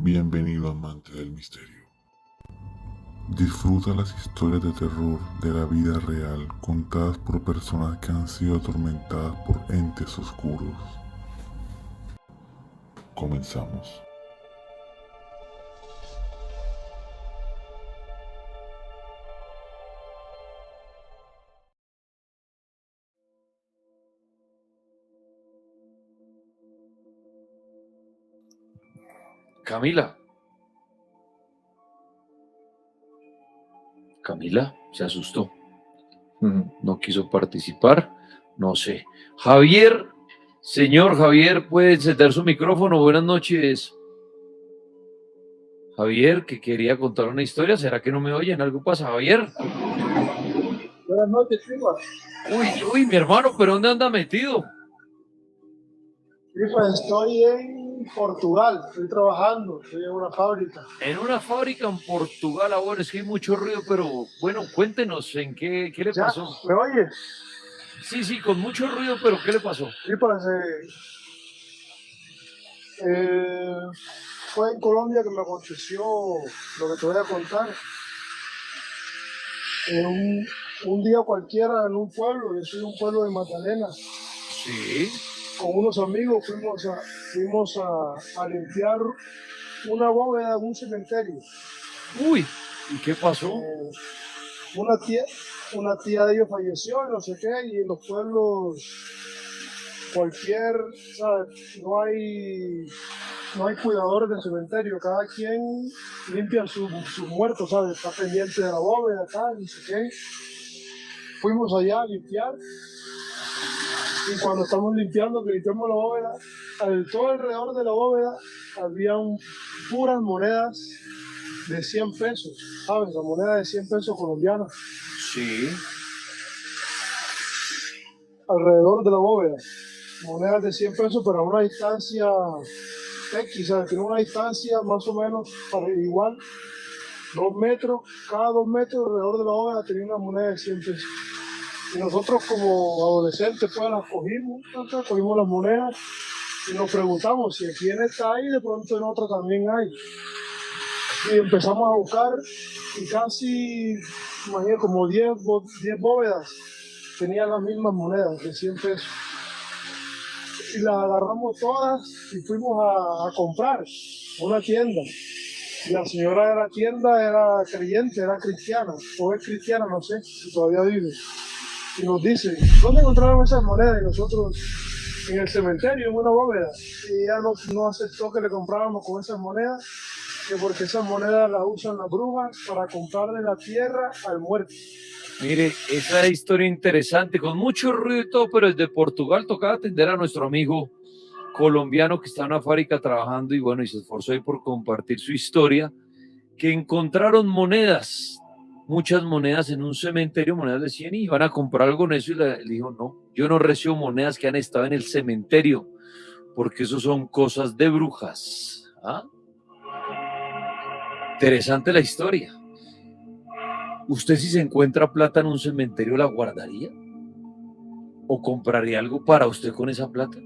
Bienvenido amante del misterio. Disfruta las historias de terror de la vida real contadas por personas que han sido atormentadas por entes oscuros. Comenzamos. Camila. Camila se asustó. No quiso participar. No sé. Javier, señor Javier, ¿puede encender su micrófono? Buenas noches. Javier, que quería contar una historia. ¿Será que no me oyen? ¿Algo pasa, Javier? Buenas noches, prima. Uy, mi hermano, ¿pero dónde anda metido? Sí, pues estoy en Portugal, estoy trabajando, estoy en una fábrica. En una fábrica en Portugal. Ah, bueno, es que hay mucho ruido, pero bueno, cuéntenos, ¿qué le ¿Ya? pasó? ¿Me oyes? Sí, con mucho ruido, pero ¿qué le pasó? Sí, pues fue en Colombia que me aconteció lo que te voy a contar. Un día cualquiera en un pueblo, yo soy de un pueblo de Magdalena, Sí. con unos amigos fuimos a limpiar una bóveda de un cementerio. Uy, ¿y qué pasó? Una tía de ellos falleció y no sé qué, y en los pueblos ¿sabes? No hay cuidadores del cementerio, cada quien limpia sus muertos, ¿sabes? Está pendiente de la bóveda, tal, no sé qué. Fuimos allá a limpiar, y cuando estamos limpiando, que limpiamos la bóveda, todo alrededor de la bóveda habían puras monedas de 100 pesos, ¿sabes? La moneda de 100 pesos colombianas. Sí. Alrededor de la bóveda, monedas de 100 pesos, pero a una distancia X, ¿sabes? Tiene una distancia más o menos igual, 2 metros, cada 2 metros alrededor de la bóveda tenía una moneda de 100 pesos. Y nosotros como adolescentes pues las cogimos las monedas y nos preguntamos si aquí en esta hay, de pronto en otra también hay. Y empezamos a buscar y casi, imagínate, como 10 bóvedas tenían las mismas monedas de 100 pesos. Y las agarramos todas y fuimos a comprar a una tienda. Y la señora de la tienda era creyente, era cristiana, o es cristiana, no sé, si todavía vive. Y nos dice, ¿dónde encontraron esas monedas? Y nosotros, en el cementerio, en una bóveda. Y ella no aceptó que le compráramos con esas monedas, que porque esas monedas las usan las brujas para comprarle la tierra al muerto. Mire, esa historia interesante, con mucho ruido y todo, pero desde Portugal tocaba atender a nuestro amigo colombiano que está en una fábrica trabajando y bueno, y se esforzó ahí por compartir su historia, que encontraron monedas, muchas monedas en un cementerio, monedas de 100 y iban a comprar algo con eso y le dijo, no, yo no recibo monedas que han estado en el cementerio, porque eso son cosas de brujas. ¿Ah? Interesante la historia. ¿Usted si se encuentra plata en un cementerio la guardaría? ¿O compraría algo para usted con esa plata?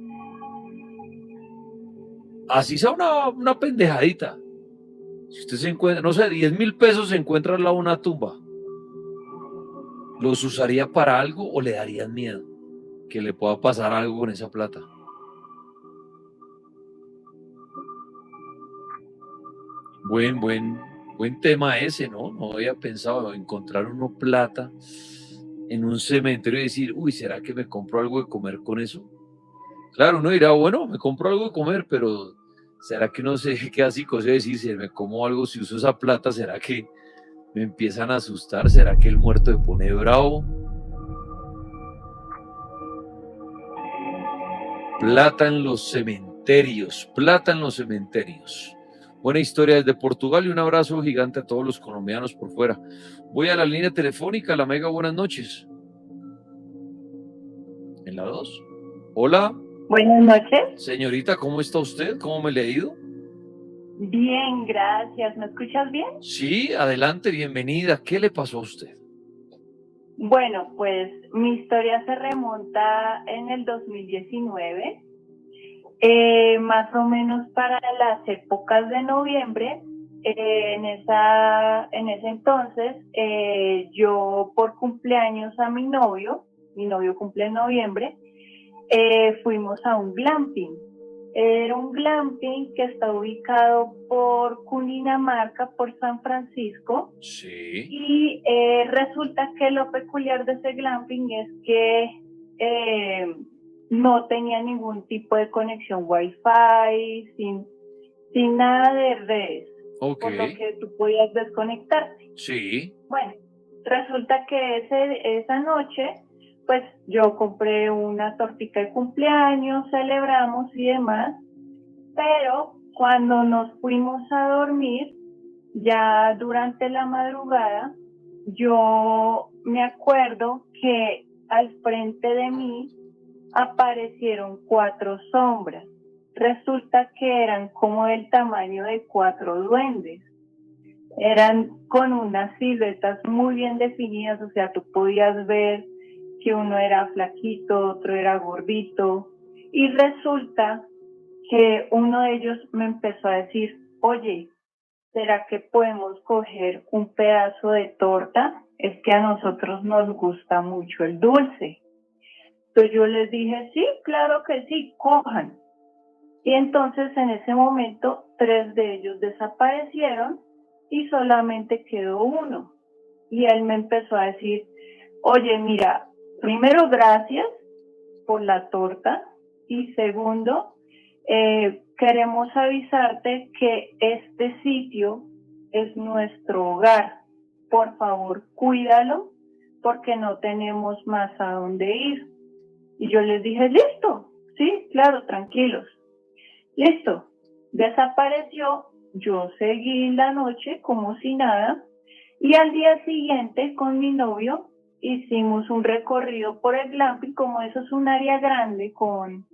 Así sea una pendejadita. Si usted se encuentra, no sé, 10.000 pesos se encuentra al lado de una tumba, ¿los usaría para algo o le darían miedo que le pueda pasar algo con esa plata? Buen tema ese, ¿no? No había pensado encontrar uno plata en un cementerio y decir, uy, ¿será que me compro algo de comer con eso? Claro, uno dirá, bueno, me compro algo de comer, pero ¿será que uno se queda psicoseado de decir, si me como algo, si uso esa plata, ¿será que me empiezan a asustar? ¿Será que el muerto me pone bravo? Plata en los cementerios, plata en los cementerios. Buena historia desde Portugal y un abrazo gigante a todos los colombianos por fuera. Voy a la línea telefónica, la Mega, buenas noches. En la 2. Hola. Buenas noches. Señorita, ¿cómo está usted? ¿Cómo me le ha ido? Bien, gracias. ¿Me escuchas bien? Sí, adelante, bienvenida. ¿Qué le pasó a usted? Bueno, pues mi historia se remonta en el 2019. Más o menos para las épocas de noviembre, en ese entonces, yo por cumpleaños a mi novio cumple en noviembre, fuimos a un glamping. Era un glamping que está ubicado por Cundinamarca, por San Francisco. Sí. Y resulta que lo peculiar de ese glamping es que no tenía ningún tipo de conexión Wi-Fi, sin nada de redes, Ok. por lo que tú podías desconectarte. Sí. Bueno, resulta que esa noche, pues yo compré una tortica de cumpleaños, celebramos y demás, pero cuando nos fuimos a dormir, ya durante la madrugada, yo me acuerdo que al frente de mí aparecieron 4 sombras. Resulta que eran como del tamaño de 4 duendes. Eran con unas siluetas muy bien definidas, o sea, tú podías ver que uno era flaquito, otro era gordito, y resulta que uno de ellos me empezó a decir, oye, ¿será que podemos coger un pedazo de torta? Es que a nosotros nos gusta mucho el dulce. Entonces yo les dije, sí, claro que sí, cojan. Y entonces en ese momento 3 de ellos desaparecieron y solamente quedó uno. Y él me empezó a decir, oye, mira, primero gracias por la torta y segundo, queremos avisarte que este sitio es nuestro hogar. Por favor, cuídalo porque no tenemos más a dónde ir. Y yo les dije, listo, sí, claro, tranquilos. Listo, desapareció, yo seguí la noche como si nada y al día siguiente con mi novio hicimos un recorrido por el glamping, como eso es un área grande con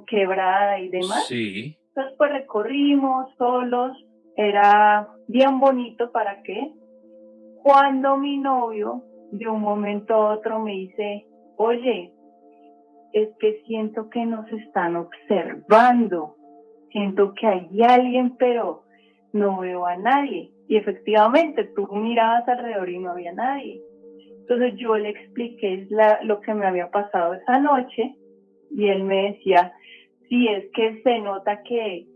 quebrada y demás. Sí. Entonces pues recorrimos solos, era bien bonito, ¿para qué? Cuando mi novio de un momento a otro me dice, oye, es que siento que nos están observando, siento que hay alguien, pero no veo a nadie. Y efectivamente, tú mirabas alrededor y no había nadie. Entonces yo le expliqué lo que me había pasado esa noche y él me decía, sí, es que se nota que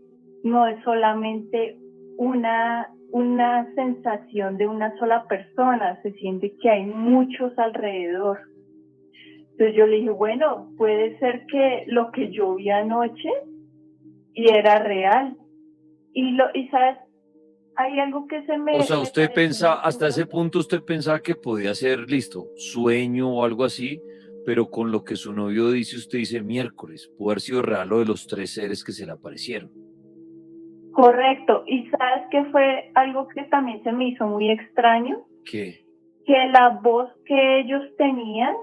no es solamente una sensación de una sola persona, se siente que hay muchos alrededor. Entonces yo le dije, bueno, puede ser que lo que yo vi anoche y era real. Y sabes, hay algo que O sea, me usted pareció pensa, muy hasta ese curioso. punto usted pensaba que podía ser, listo, sueño o algo así, pero con lo que su novio dice, usted dice miércoles, pudo haber sido real lo de los 3 seres que se le aparecieron. Correcto. Y sabes que fue algo que también se me hizo muy extraño, ¿Qué? que la voz que ellos tenían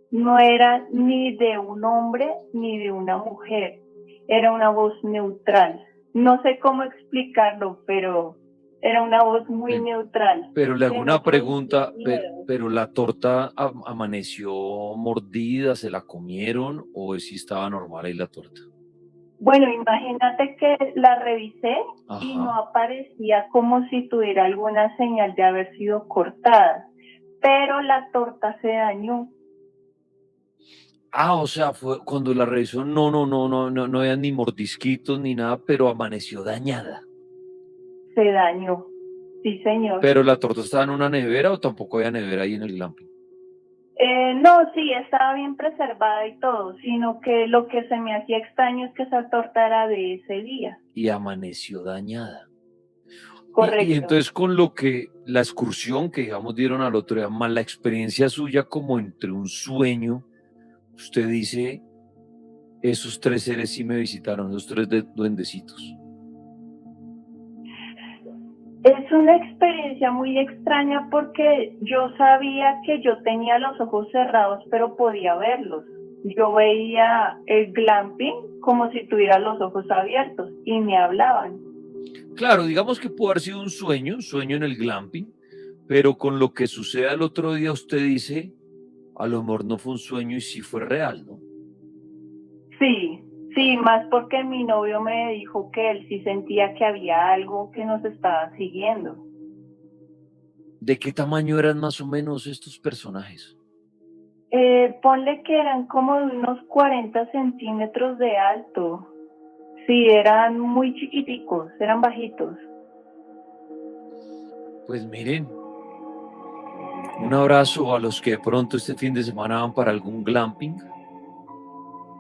no era ni de un hombre ni de una mujer, era una voz neutral. No sé cómo explicarlo, pero era una voz muy neutral, Pero le hago que una no producía pregunta, miedo. pero la torta amaneció mordida, ¿se la comieron o si estaba normal ahí la torta? Bueno, imagínate que la revisé y no Ajá. aparecía como si tuviera alguna señal de haber sido cortada, pero la torta se dañó. Ah, o sea, fue cuando la revisó, no había ni mordisquitos ni nada, pero amaneció dañada. Se dañó, sí señor. Pero la torta estaba en una nevera o tampoco había nevera ahí en el glamping. No, sí, estaba bien preservada y todo, sino que lo que se me hacía extraño es que esa torta era de ese día. Y amaneció dañada. Y Correcto. entonces con lo que la excursión que digamos dieron al otro día, más la experiencia suya como entre un sueño, usted dice, esos 3 seres sí me visitaron, esos 3 duendecitos. Es una experiencia muy extraña porque yo sabía que yo tenía los ojos cerrados, pero podía verlos. Yo veía el glamping como si tuviera los ojos abiertos y me hablaban. Claro, digamos que puede haber sido un sueño en el glamping, pero con lo que sucede al otro día usted dice, a lo mejor no fue un sueño y sí fue real, ¿no? Sí, Sí, más porque mi novio me dijo que él sí sentía que había algo que nos estaba siguiendo. ¿De qué tamaño eran más o menos estos personajes? Ponle que eran como de unos 40 centímetros de alto. Sí, eran muy chiquiticos, eran bajitos. Pues miren, un abrazo a los que de pronto este fin de semana van para algún glamping.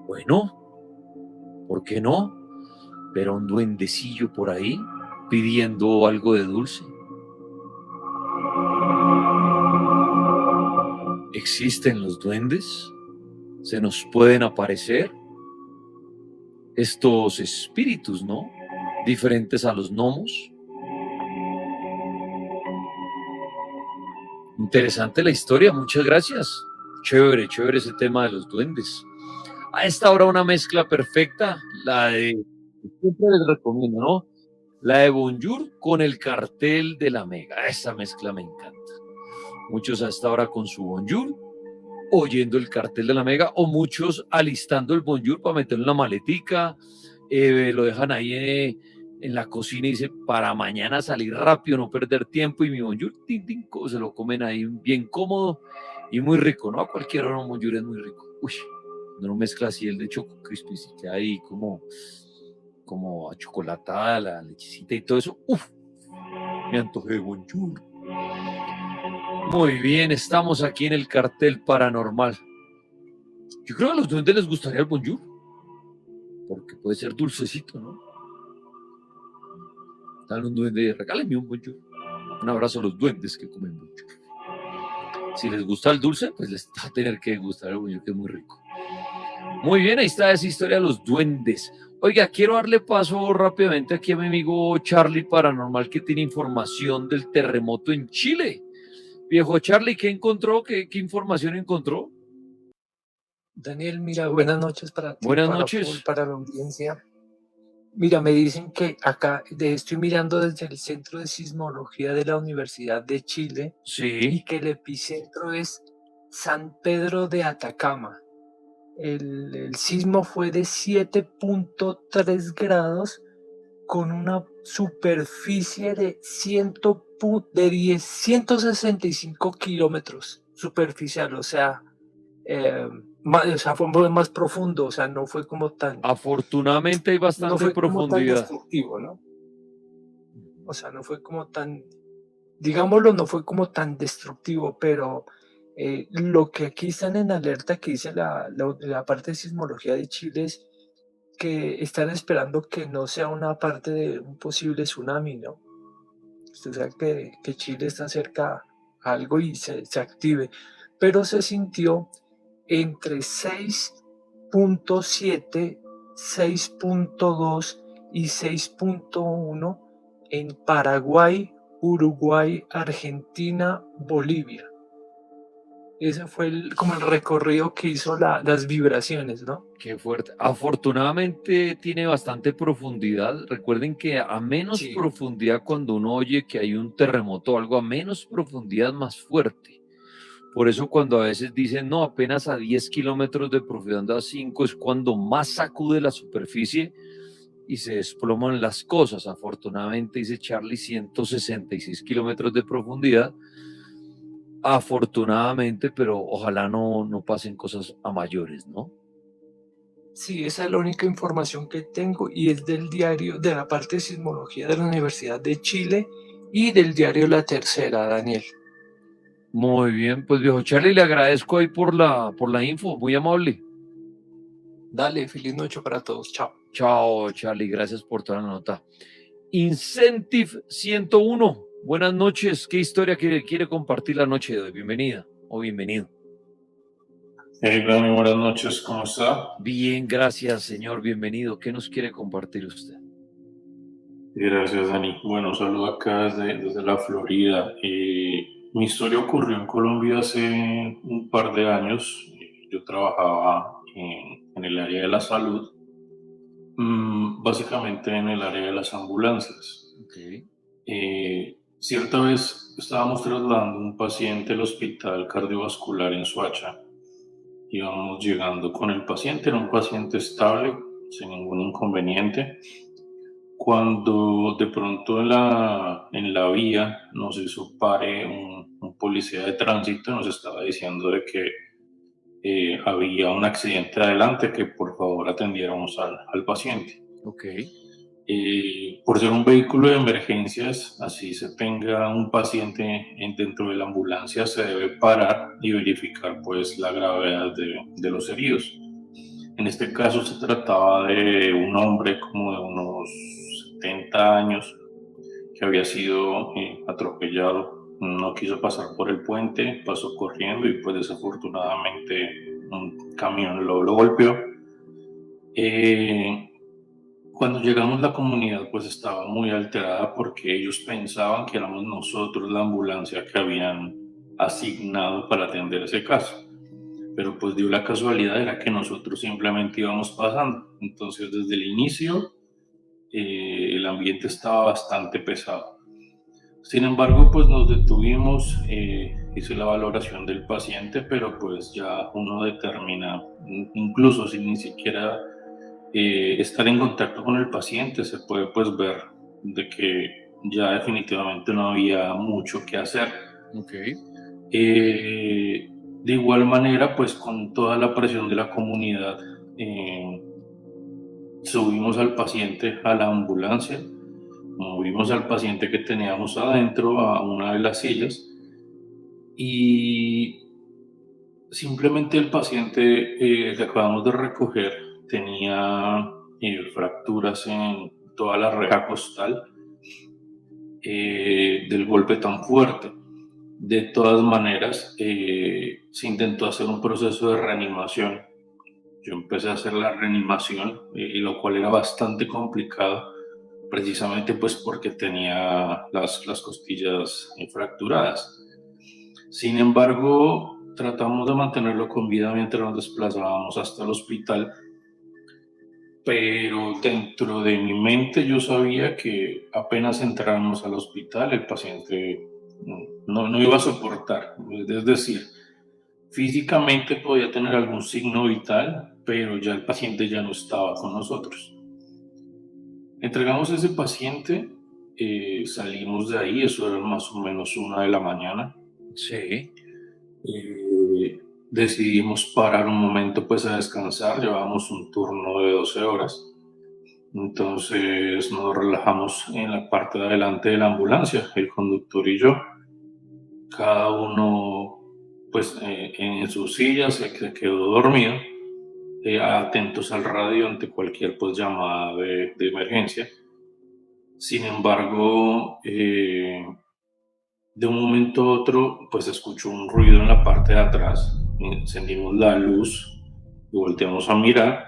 Bueno, ¿por qué no? Ver a un duendecillo por ahí pidiendo algo de dulce. ¿Existen los duendes? ¿Se nos pueden aparecer estos espíritus, no? Diferentes a los gnomos. Interesante la historia, muchas gracias. Chévere, chévere ese tema de los duendes. A esta hora una mezcla perfecta, la de, siempre les recomiendo, ¿no? La de Bonjour con el cartel de la Mega. Esa mezcla me encanta. Muchos a esta hora con su Bonjour, oyendo el cartel de la Mega, o muchos alistando el Bonjour para meterlo en la maletica, lo dejan ahí en la cocina y dice, para mañana salir rápido, no perder tiempo, y mi Bonjour, tin, tin, se lo comen ahí bien cómodo y muy rico, ¿no? A cualquier hora un Bonjour es muy rico. Uy, no mezcla así el de Choco Crispy, sí que hay como achocolatada, la lechecita y todo eso. Uf, me antojé de Bonjour. Muy bien, estamos aquí en el cartel paranormal. Yo creo que a los duendes les gustaría el Bonjour, porque puede ser dulcecito, ¿no? Dale un duende, regálenme un Bonjour. Un abrazo a los duendes que comen Bonjour. Si les gusta el dulce, pues les va a tener que gustar el Bonjour, que es muy rico. Muy bien, ahí está esa historia de los duendes. Oiga, quiero darle paso rápidamente aquí a mi amigo Charlie Paranormal, que tiene información del terremoto en Chile. Viejo Charlie, ¿qué encontró? ¿Qué información encontró? Daniel, mira, buenas noches para ti, Buenas para noches. Paul, para la audiencia. Mira, me dicen que acá, estoy mirando desde el Centro de Sismología de la Universidad de Chile, y Sí. que el epicentro es San Pedro de Atacama. El sismo fue de 7.3 grados con una superficie de 165 kilómetros superficial, o sea, fue más profundo, o sea, no fue como tan, Afortunadamente hay no bastante fue como tan profundidad. destructivo, ¿no? O sea, no fue como tan, digámoslo, no fue como tan destructivo, pero lo que aquí están en alerta que dice la parte de sismología de Chile es que están esperando que no sea una parte de un posible tsunami, ¿no? Usted sabe que Chile está cerca a algo y se active, pero se sintió entre 6.7, 6.2 y 6.1 en Paraguay, Uruguay, Argentina, Bolivia. Ese fue como el recorrido que hizo las vibraciones, ¿no? Qué fuerte. Afortunadamente tiene bastante profundidad. Recuerden que a menos Sí. profundidad, cuando uno oye que hay un terremoto o algo, a menos profundidad más fuerte. Por eso cuando a veces dicen, no, apenas a 10 kilómetros de profundidad, a 5, es cuando más sacude la superficie y se desploman las cosas. Afortunadamente, dice Charlie, 166 kilómetros de profundidad. Afortunadamente, pero ojalá no pasen cosas a mayores, ¿no? Sí, esa es la única información que tengo y es del diario, de la parte de sismología de la Universidad de Chile y del diario La Tercera, Daniel. Muy bien, pues viejo Charlie, le agradezco ahí por la info, muy amable. Dale, feliz noche para todos, chao. Chao, Charlie, gracias por toda la nota. Incentive 101, buenas noches, ¿qué historia quiere compartir la noche de hoy? Bienvenida o bienvenido. Hey, Dani, buenas noches, ¿cómo está? Bien, gracias, señor, bienvenido. ¿Qué nos quiere compartir usted? Gracias, Dani. Bueno, saludo acá desde la Florida. Mi historia ocurrió en Colombia hace un par de años. Yo trabajaba en el área de la salud, básicamente en el área de las ambulancias. Okay. Cierta vez estábamos trasladando un paciente al hospital cardiovascular en Soacha. Íbamos llegando con el paciente, era un paciente estable, sin ningún inconveniente. Cuando de pronto en la vía nos hizo pare un policía de tránsito, nos estaba diciendo de que había un accidente adelante, que por favor atendiéramos al paciente. Ok. Por ser un vehículo de emergencias, así se tenga un paciente dentro de la ambulancia, se debe parar y verificar pues la gravedad de los heridos. En este caso se trataba de un hombre como de unos 70 años que había sido atropellado. No quiso pasar por el puente, pasó corriendo y pues desafortunadamente un camión lo golpeó. Cuando llegamos la comunidad pues estaba muy alterada porque ellos pensaban que éramos nosotros la ambulancia que habían asignado para atender ese caso, pero pues dio la casualidad era que nosotros simplemente íbamos pasando. Entonces desde el inicio el ambiente estaba bastante pesado. Sin embargo, pues nos detuvimos, hice la valoración del paciente, pero pues ya uno determina, incluso sin ni siquiera estar en contacto con el paciente, se puede pues ver de que ya definitivamente no había mucho que hacer. Ok. De igual manera, pues con toda la presión de la comunidad, subimos al paciente a la ambulancia, movimos al paciente que teníamos adentro a una de las sillas y simplemente el paciente que acabamos de recoger tenía fracturas en toda la reja costal del golpe tan fuerte. De todas maneras, se intentó hacer un proceso de reanimación. Yo empecé a hacer la reanimación, lo cual era bastante complicado, precisamente pues porque tenía las costillas fracturadas. Sin embargo, tratamos de mantenerlo con vida mientras nos desplazábamos hasta el hospital, pero dentro de mi mente yo sabía que apenas entráramos al hospital el paciente no iba a soportar. Es decir, físicamente podía tener algún signo vital, pero ya el paciente ya no estaba con nosotros. Entregamos a ese paciente, salimos de ahí, eso era más o menos 1 de la mañana. Sí. Decidimos parar un momento pues a descansar, llevábamos un turno de 12 horas. Entonces nos relajamos en la parte de adelante de la ambulancia, el conductor y yo. Cada uno pues en su silla se quedó dormido, atentos al radio ante cualquier pues llamada de emergencia. Sin embargo, de un momento a otro pues escuchó un ruido en la parte de atrás, encendimos la luz y volteamos a mirar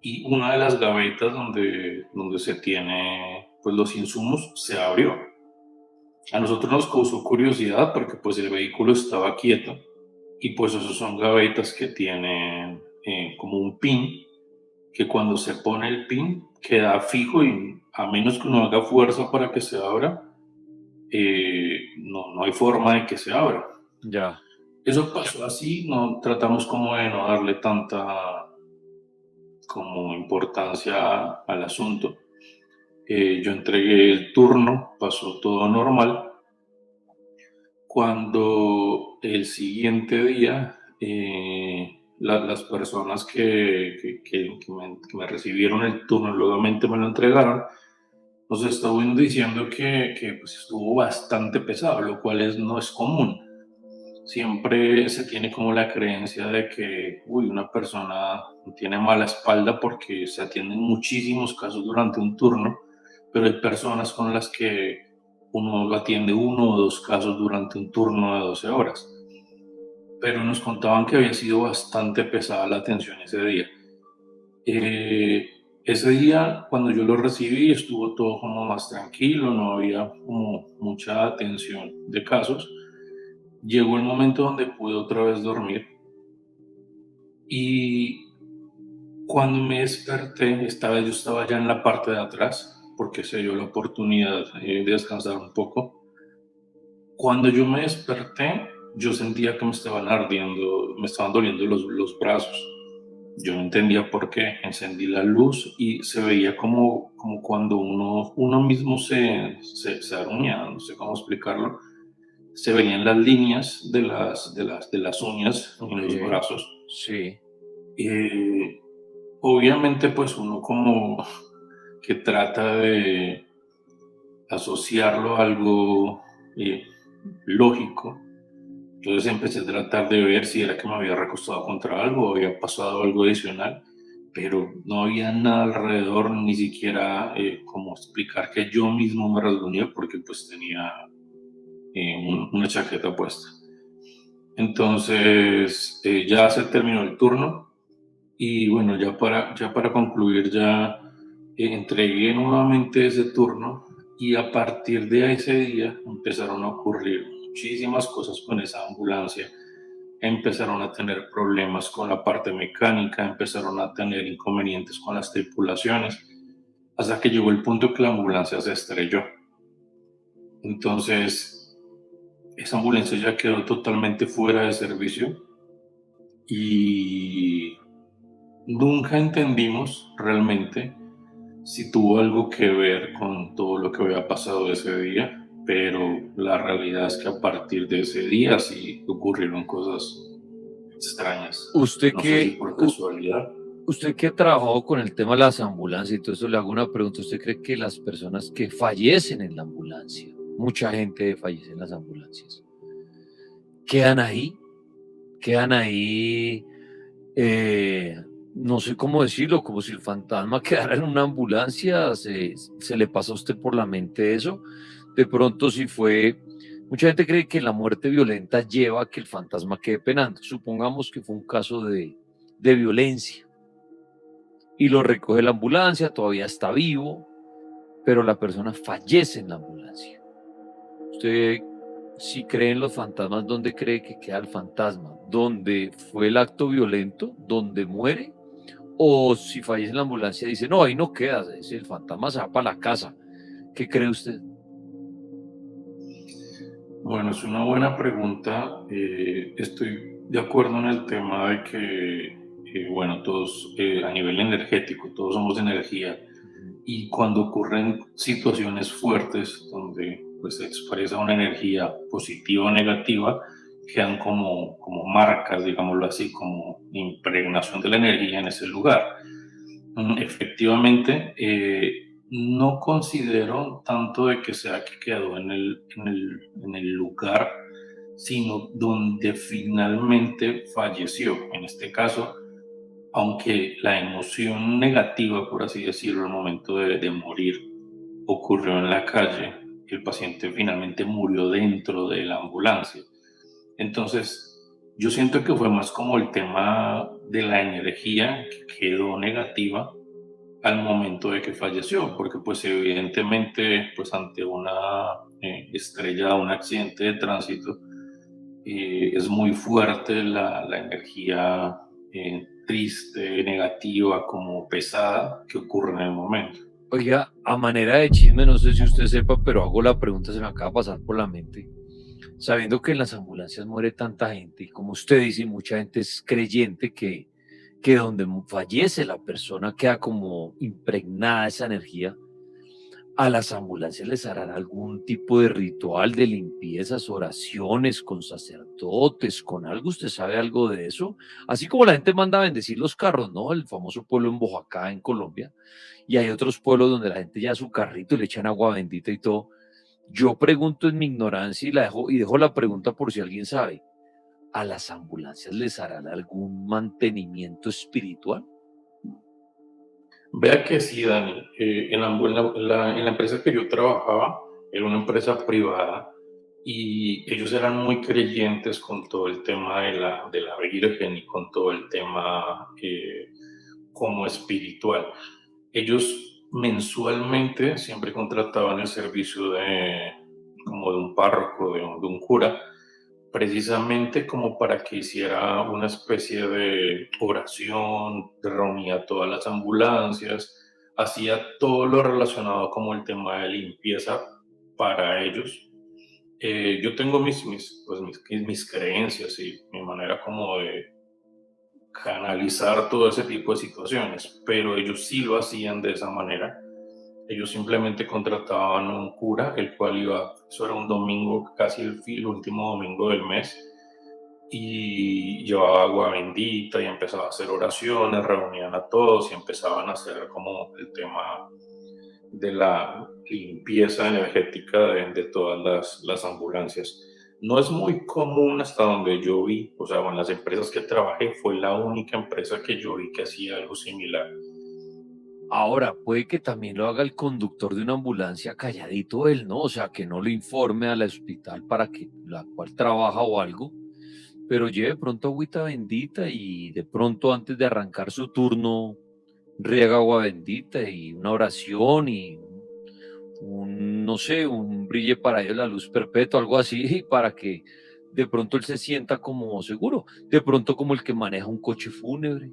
y una de las gavetas donde se tiene pues los insumos se abrió. A nosotros nos causó curiosidad porque pues el vehículo estaba quieto y pues esos son gavetas que tienen como un pin, que cuando se pone el pin queda fijo y a menos que uno haga fuerza para que se abra, no hay forma de que se abra. Ya. Eso pasó así, no tratamos como de no darle tanta como importancia al asunto. Yo entregué el turno, pasó todo normal. Cuando el siguiente día las personas que me recibieron el turno, luego me lo entregaron, nos estaban diciendo que pues estuvo bastante pesado, lo cual no es común. Siempre se tiene como la creencia de que una persona tiene mala espalda porque se atienden muchísimos casos durante un turno, pero hay personas con las que uno atiende 1 o 2 casos durante un turno de 12 horas. Pero nos contaban que había sido bastante pesada la atención ese día. Ese día, cuando yo lo recibí, estuvo todo como más tranquilo, no había como mucha atención de casos. Llegó el momento donde pude otra vez dormir y cuando me desperté, esta vez yo estaba ya en la parte de atrás porque se dio la oportunidad de descansar un poco. Cuando yo me desperté, yo sentía que me estaban ardiendo, me estaban doliendo los brazos. Yo no entendía por qué. Encendí la luz y se veía como cuando uno mismo se aruña, no sé cómo explicarlo. Se veían las líneas de las uñas en Ok, los brazos. sí, Eh, Obviamente, pues uno como que trata de asociarlo a algo eh, lógico. Entonces empecé a tratar de ver si era que me había recostado contra algo o había pasado algo adicional, pero no había nada alrededor, ni siquiera como explicar que yo mismo me rasguñé porque pues tenía una chaqueta puesta. Entonces ya se terminó el turno y bueno, ya para concluir, ya entregué nuevamente ese turno y a partir de ese día empezaron a ocurrir muchísimas cosas con esa ambulancia. Empezaron a tener problemas con la parte mecánica, empezaron a tener inconvenientes con las tripulaciones, hasta que llegó el punto que la ambulancia se estrelló. Entonces, esa ambulancia ya quedó totalmente fuera de servicio y nunca entendimos realmente si tuvo algo que ver con todo lo que había pasado ese día, pero la realidad es que a partir de ese día sí ocurrieron cosas extrañas. usted No sé si que, por casualidad. usted que ha trabajado con el tema de las ambulancias y todo eso, le hago una pregunta. ¿Usted cree que las personas que fallecen en la ambulancia, mucha gente fallece en las ambulancias, quedan ahí? Quedan ahí, eh, no sé cómo decirlo, como si el fantasma quedara en una ambulancia, se le pasa a usted por la mente eso. De pronto, si fue, mucha gente cree que la muerte violenta lleva a que el fantasma quede penando. Supongamos que fue un caso de violencia y lo recoge la ambulancia, todavía está vivo, pero la persona fallece en la ambulancia. Usted, si cree en los fantasmas, ¿dónde cree que queda el fantasma? ¿Dónde fue el acto violento? ¿Dónde muere? O si fallece en la ambulancia, dice, no, ahí no queda, el fantasma se va para la casa. ¿Qué cree usted? Bueno, es una buena pregunta. Estoy de acuerdo en el tema de que, bueno, todos a nivel energético, todos somos energía y cuando ocurren situaciones fuertes donde pues, se expresa una energía positiva o negativa, quedan como marcas, digámoslo así, como impregnación de la energía en ese lugar. Efectivamente, no considero tanto de que sea que quedó en el lugar, sino donde finalmente falleció. En este caso, aunque la emoción negativa, por así decirlo, al momento de morir ocurrió en la calle, el paciente finalmente murió dentro de la ambulancia. Entonces, yo siento que fue más como el tema de la energía que quedó negativa al momento de que falleció, porque pues evidentemente pues ante una estrella, un accidente de tránsito, es muy fuerte la energía triste, negativa, como pesada que ocurre en el momento. Oiga, a manera de chisme, no sé si usted sepa, pero hago la pregunta, se me acaba de pasar por la mente. Sabiendo que en las ambulancias muere tanta gente, y como usted dice, mucha gente es creyente que donde fallece la persona queda como impregnada esa energía. ¿A las ambulancias les harán algún tipo de ritual de limpiezas, oraciones con sacerdotes, con algo? ¿Usted sabe algo de eso? Así como la gente manda a bendecir los carros, ¿no? El famoso pueblo en Boyacá, en Colombia, y hay otros pueblos donde la gente ya su carrito y le echan agua bendita y todo. Yo pregunto en mi ignorancia y dejo la pregunta por si alguien sabe. ¿A las ambulancias les harán algún mantenimiento espiritual? Vea que sí, Dani, en la empresa que yo trabajaba era una empresa privada y ellos eran muy creyentes con todo el tema de la Virgen y con todo el tema como espiritual. Ellos mensualmente siempre contrataban el servicio como de un párroco, de un cura, precisamente como para que hiciera una especie de oración, reunía todas las ambulancias, hacía todo lo relacionado como el tema de limpieza para ellos. Yo tengo pues mis creencias y mi manera como canalizar todo ese tipo de situaciones, pero ellos sí lo hacían de esa manera. Ellos simplemente contrataban un cura, el cual iba, eso era un domingo, casi el último domingo del mes, y llevaba agua bendita y empezaba a hacer oraciones, reunían a todos y empezaban a hacer como el tema de la limpieza energética de todas las ambulancias. No es muy común hasta donde yo vi, o sea, en las empresas que trabajé fue la única empresa que yo vi que hacía algo similar. Ahora, puede que también lo haga el conductor de una ambulancia calladito él, ¿no? O sea, que no le informe al hospital para que la cual trabaja o algo, pero lleve de pronto agüita bendita y de pronto antes de arrancar su turno riega agua bendita y una oración y no sé, un brille para ellos la luz perpetua, algo así, para que de pronto él se sienta como seguro, de pronto como el que maneja un coche fúnebre.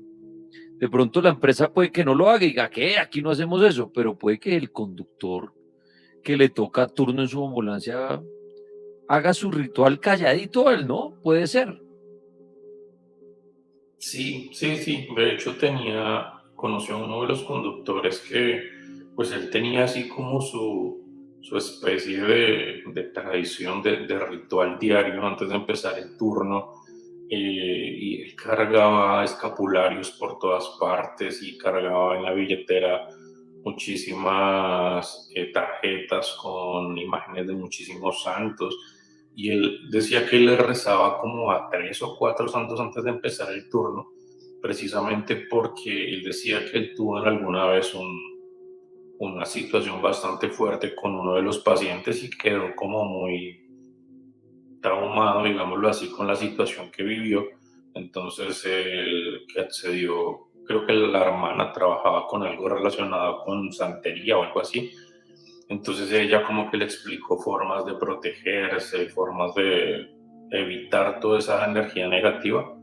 De pronto la empresa puede que no lo haga y diga que aquí no hacemos eso, pero puede que el conductor que le toca turno en su ambulancia haga su ritual calladito él, ¿no? Puede ser. Sí, sí, sí. De hecho, conoció a uno de los conductores que, pues él tenía así como su especie de tradición, de ritual diario antes de empezar el turno. Y él cargaba escapularios por todas partes y cargaba en la billetera muchísimas tarjetas con imágenes de muchísimos santos. Y él decía que él le rezaba como a 3 o 4 santos antes de empezar el turno, precisamente porque él decía que él tuvo en alguna vez una situación bastante fuerte con uno de los pacientes y quedó como muy traumado, digámoslo así, con la situación que vivió. Entonces él que accedió, creo que la hermana trabajaba con algo relacionado con santería o algo así. Entonces ella como que le explicó formas de protegerse, formas de evitar toda esa energía negativa,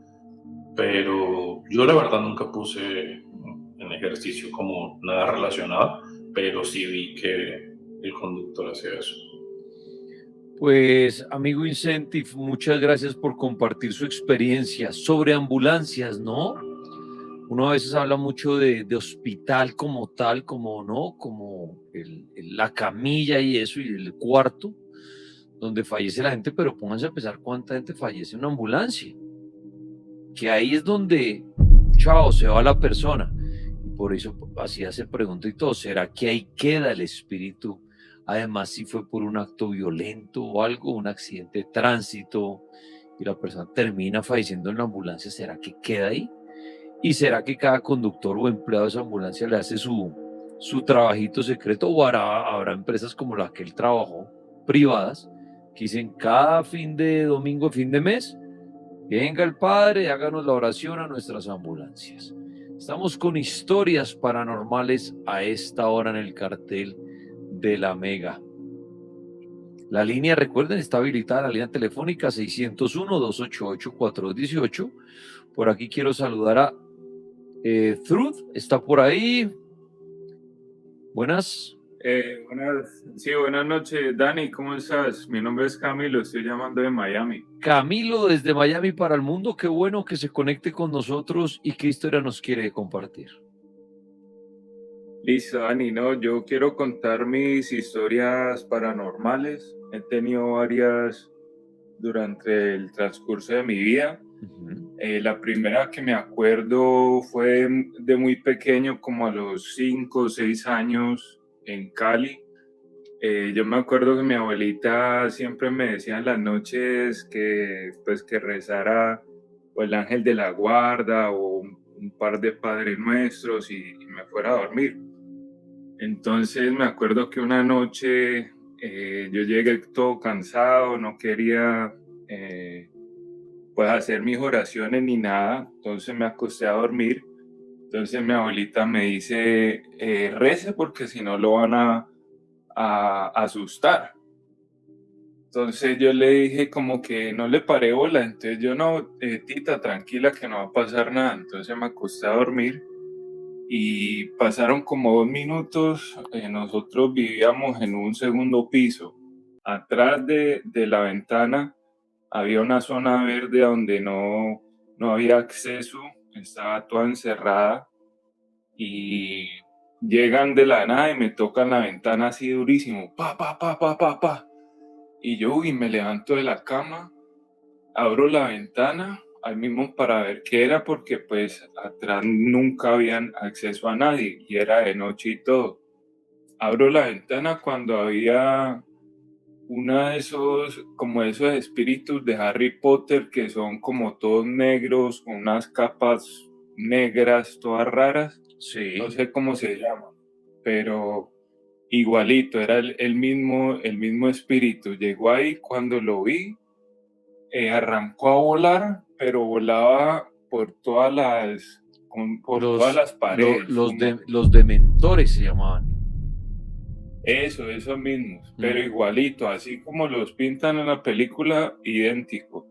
pero yo la verdad nunca puse en ejercicio como nada relacionado, pero sí vi que el conductor hacía eso. Pues, amigo Incentive, muchas gracias por compartir su experiencia sobre ambulancias, ¿no? Uno a veces habla mucho de hospital como tal, como, ¿no? Como la camilla y eso, y el cuarto donde fallece la gente, pero pónganse a pensar cuánta gente fallece en una ambulancia, que ahí es donde, chao, se va la persona. Y por eso hacía esa pregunta y todo, ¿será que ahí queda el espíritu? Además, si fue por un acto violento o algo, un accidente de tránsito, y la persona termina falleciendo en la ambulancia, ¿será que queda ahí? ¿Y será que cada conductor o empleado de esa ambulancia le hace su trabajito secreto? ¿O habrá empresas como la que él trabajó, privadas, que dicen cada fin de domingo, fin de mes, venga el Padre, háganos la oración a nuestras ambulancias? Estamos con historias paranormales a esta hora en el cartel de la Mega. La línea, recuerden, está habilitada, la línea telefónica 601-288-4218. Por aquí quiero saludar a Truth, está por ahí. Buenas. Buenas noches, Dani, ¿cómo estás? Mi nombre es Camilo, estoy llamando de Miami. Camilo desde Miami para el mundo, qué bueno que se conecte con nosotros y qué historia nos quiere compartir. Listo, Dani, no, yo quiero contar mis historias paranormales. He tenido varias durante el transcurso de mi vida. La primera que me acuerdo fue de muy pequeño, como a los 5 o 6 años en Cali. Yo me acuerdo que mi abuelita siempre me decía en las noches que rezara o el ángel de la guarda o un par de Padres Nuestros y me fuera a dormir. Entonces me acuerdo que una noche yo llegué todo cansado, no quería pues hacer mis oraciones ni nada, entonces me acosté a dormir. Entonces mi abuelita me dice, rece porque si no lo van a asustar. Entonces yo le dije como que no le paré bola, entonces yo no, tita, tranquila que no va a pasar nada. Entonces me acosté a dormir y pasaron como 2 minutos, nosotros vivíamos en un segundo piso. Atrás de la ventana había una zona verde donde no había acceso estaba toda encerrada y llegan de la nada y me tocan la ventana así durísimo, pa, pa, pa, pa, pa, pa. Y yo, uy, me levanto de la cama, abro la ventana ahí mismo para ver qué era, porque pues atrás nunca habían acceso a nadie y era de noche y todo. Abro la ventana cuando había una de esos, como esos espíritus de Harry Potter que son como todos negros, con unas capas negras, todas raras. Sí. No sé cómo se llama, pero igualito, era el mismo espíritu. Llegó ahí, cuando lo vi, arrancó a volar, pero volaba por todas todas las paredes. Los dementores se llamaban. Esos mismos, pero igualito, así como los pintan en la película, idéntico.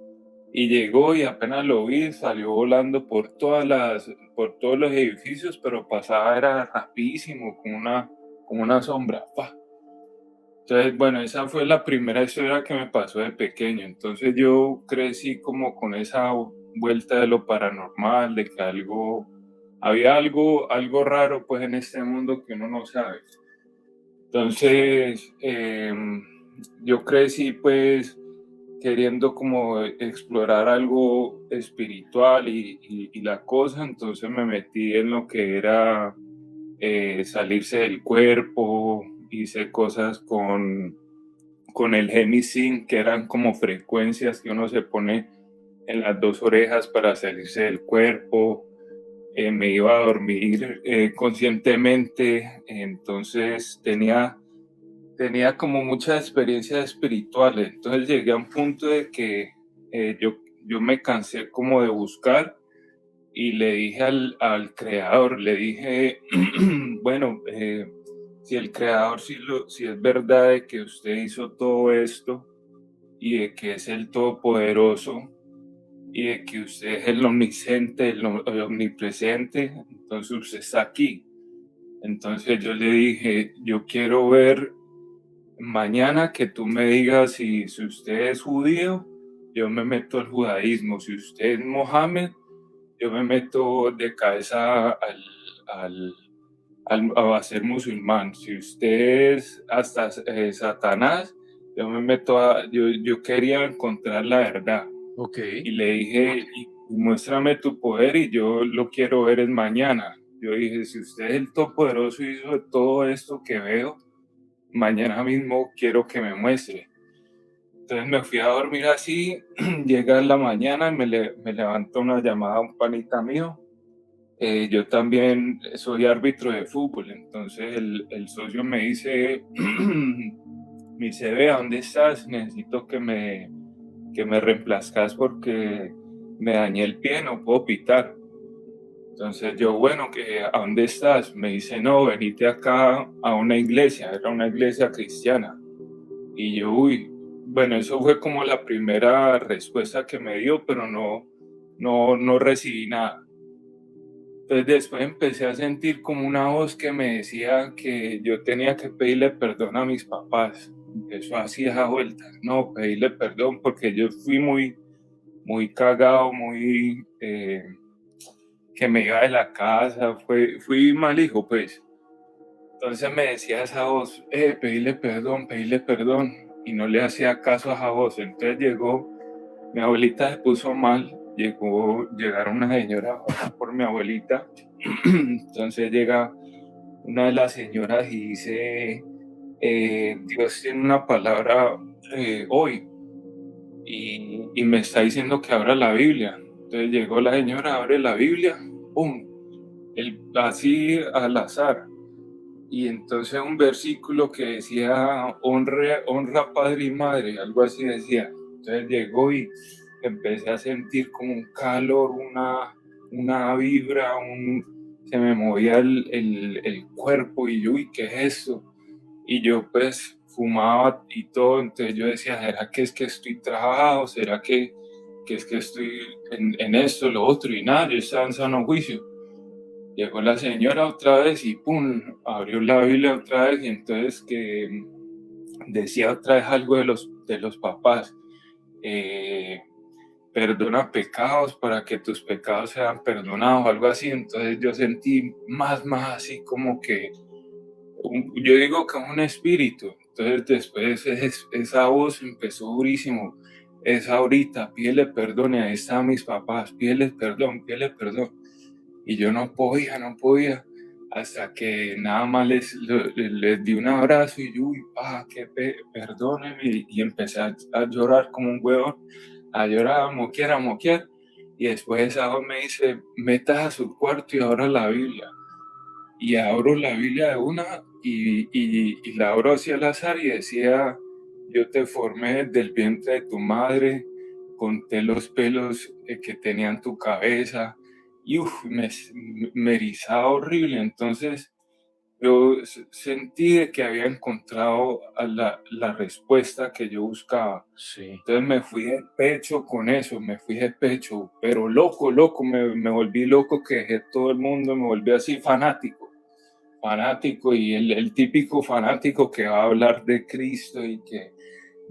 Y llegó y apenas lo vi, salió volando por todos los edificios, pero pasaba, era rapidísimo, como una sombra. ¡Pah! Entonces, bueno, esa fue la primera historia que me pasó de pequeño. Entonces yo crecí como con esa vuelta de lo paranormal, de que había algo raro pues en este mundo que uno no sabe. Entonces, yo crecí pues queriendo como explorar algo espiritual y la cosa, entonces me metí en lo que era salirse del cuerpo, hice cosas con el Gemisync, que eran como frecuencias que uno se pone en las dos orejas para salirse del cuerpo. Me iba a dormir conscientemente, entonces tenía como muchas experiencias espirituales. Entonces llegué a un punto de que yo me cansé como de buscar y le dije al creador, le dije, bueno, si el creador, si es verdad de que usted hizo todo esto y de que es el todopoderoso, y de que usted es el omnisciente, el omnipresente, entonces usted está aquí. Entonces yo le dije, yo quiero ver mañana que tú me digas si usted es judío, yo me meto al judaísmo. Si usted es Mohammed, yo me meto de cabeza a ser musulmán. Si usted es hasta Satanás, yo me meto yo quería encontrar la verdad. Okay. Y le dije, muéstrame tu poder y yo lo quiero ver es mañana. Yo dije, si usted es el todopoderoso y hizo todo esto que veo, mañana mismo quiero que me muestre. Entonces me fui a dormir así, llega la mañana y me levantó una llamada a un panita mío. Yo también soy árbitro de fútbol, entonces el socio me dice, ve, ¿a dónde estás? Necesito que me reemplazcas porque me dañé el pie, no puedo pitar. Entonces yo, bueno, ¿a dónde estás? Me dice, no, venite acá a una iglesia, era una iglesia cristiana. Y yo, uy, bueno, eso fue como la primera respuesta que me dio, pero no recibí nada. Entonces después empecé a sentir como una voz que me decía que yo tenía que pedirle perdón a mis papás. Eso hacía vueltas, no, pedirle perdón, porque yo fui muy cagado, que me iba de la casa, fui mal hijo, pues. Entonces me decía esa voz, pedirle perdón, y no le hacía caso a esa voz. Entonces mi abuelita se puso mal, llegaron una señora por mi abuelita, entonces llega una de las señoras y dice, Dios tiene una palabra hoy, y me está diciendo que abra la Biblia. Entonces llegó la señora, abre la Biblia, ¡pum! Así al azar. Y entonces un versículo que decía, honra padre y madre, algo así decía. Entonces llegó y empecé a sentir como un calor, una vibra, se me movía el cuerpo y yo, uy, ¿qué es eso? Y yo pues fumaba y todo, entonces yo decía, ¿será que es que estoy trabajado? ¿Será que es que estoy en esto, lo otro? Y nada, yo estaba en sano juicio. Llegó la señora otra vez y pum, abrió la Biblia otra vez y entonces que decía otra vez algo de los papás. perdona pecados para que tus pecados sean perdonados, algo así. Entonces yo sentí más así como que, yo digo que un espíritu. Entonces después esa voz empezó durísimo. Es ahorita, pídele perdón, y ahí están mis papás, pídele perdón. Y yo no podía, hasta que nada más les di un abrazo y yo, uy, perdónenme, y empecé a llorar como un huevón, a llorar, a moquear, y después esa voz me dice, metas a su cuarto y abra la Biblia. Y abro la Biblia de una y la abro hacia el azar y decía, yo te formé desde el vientre de tu madre, conté los pelos que tenía en tu cabeza, y me erizaba horrible. Entonces yo sentí de que había encontrado la respuesta que yo buscaba. Sí. Entonces me fui de pecho con eso, pero loco, me volví loco, que dejé todo el mundo, me volví así fanático, y el típico fanático que va a hablar de Cristo y que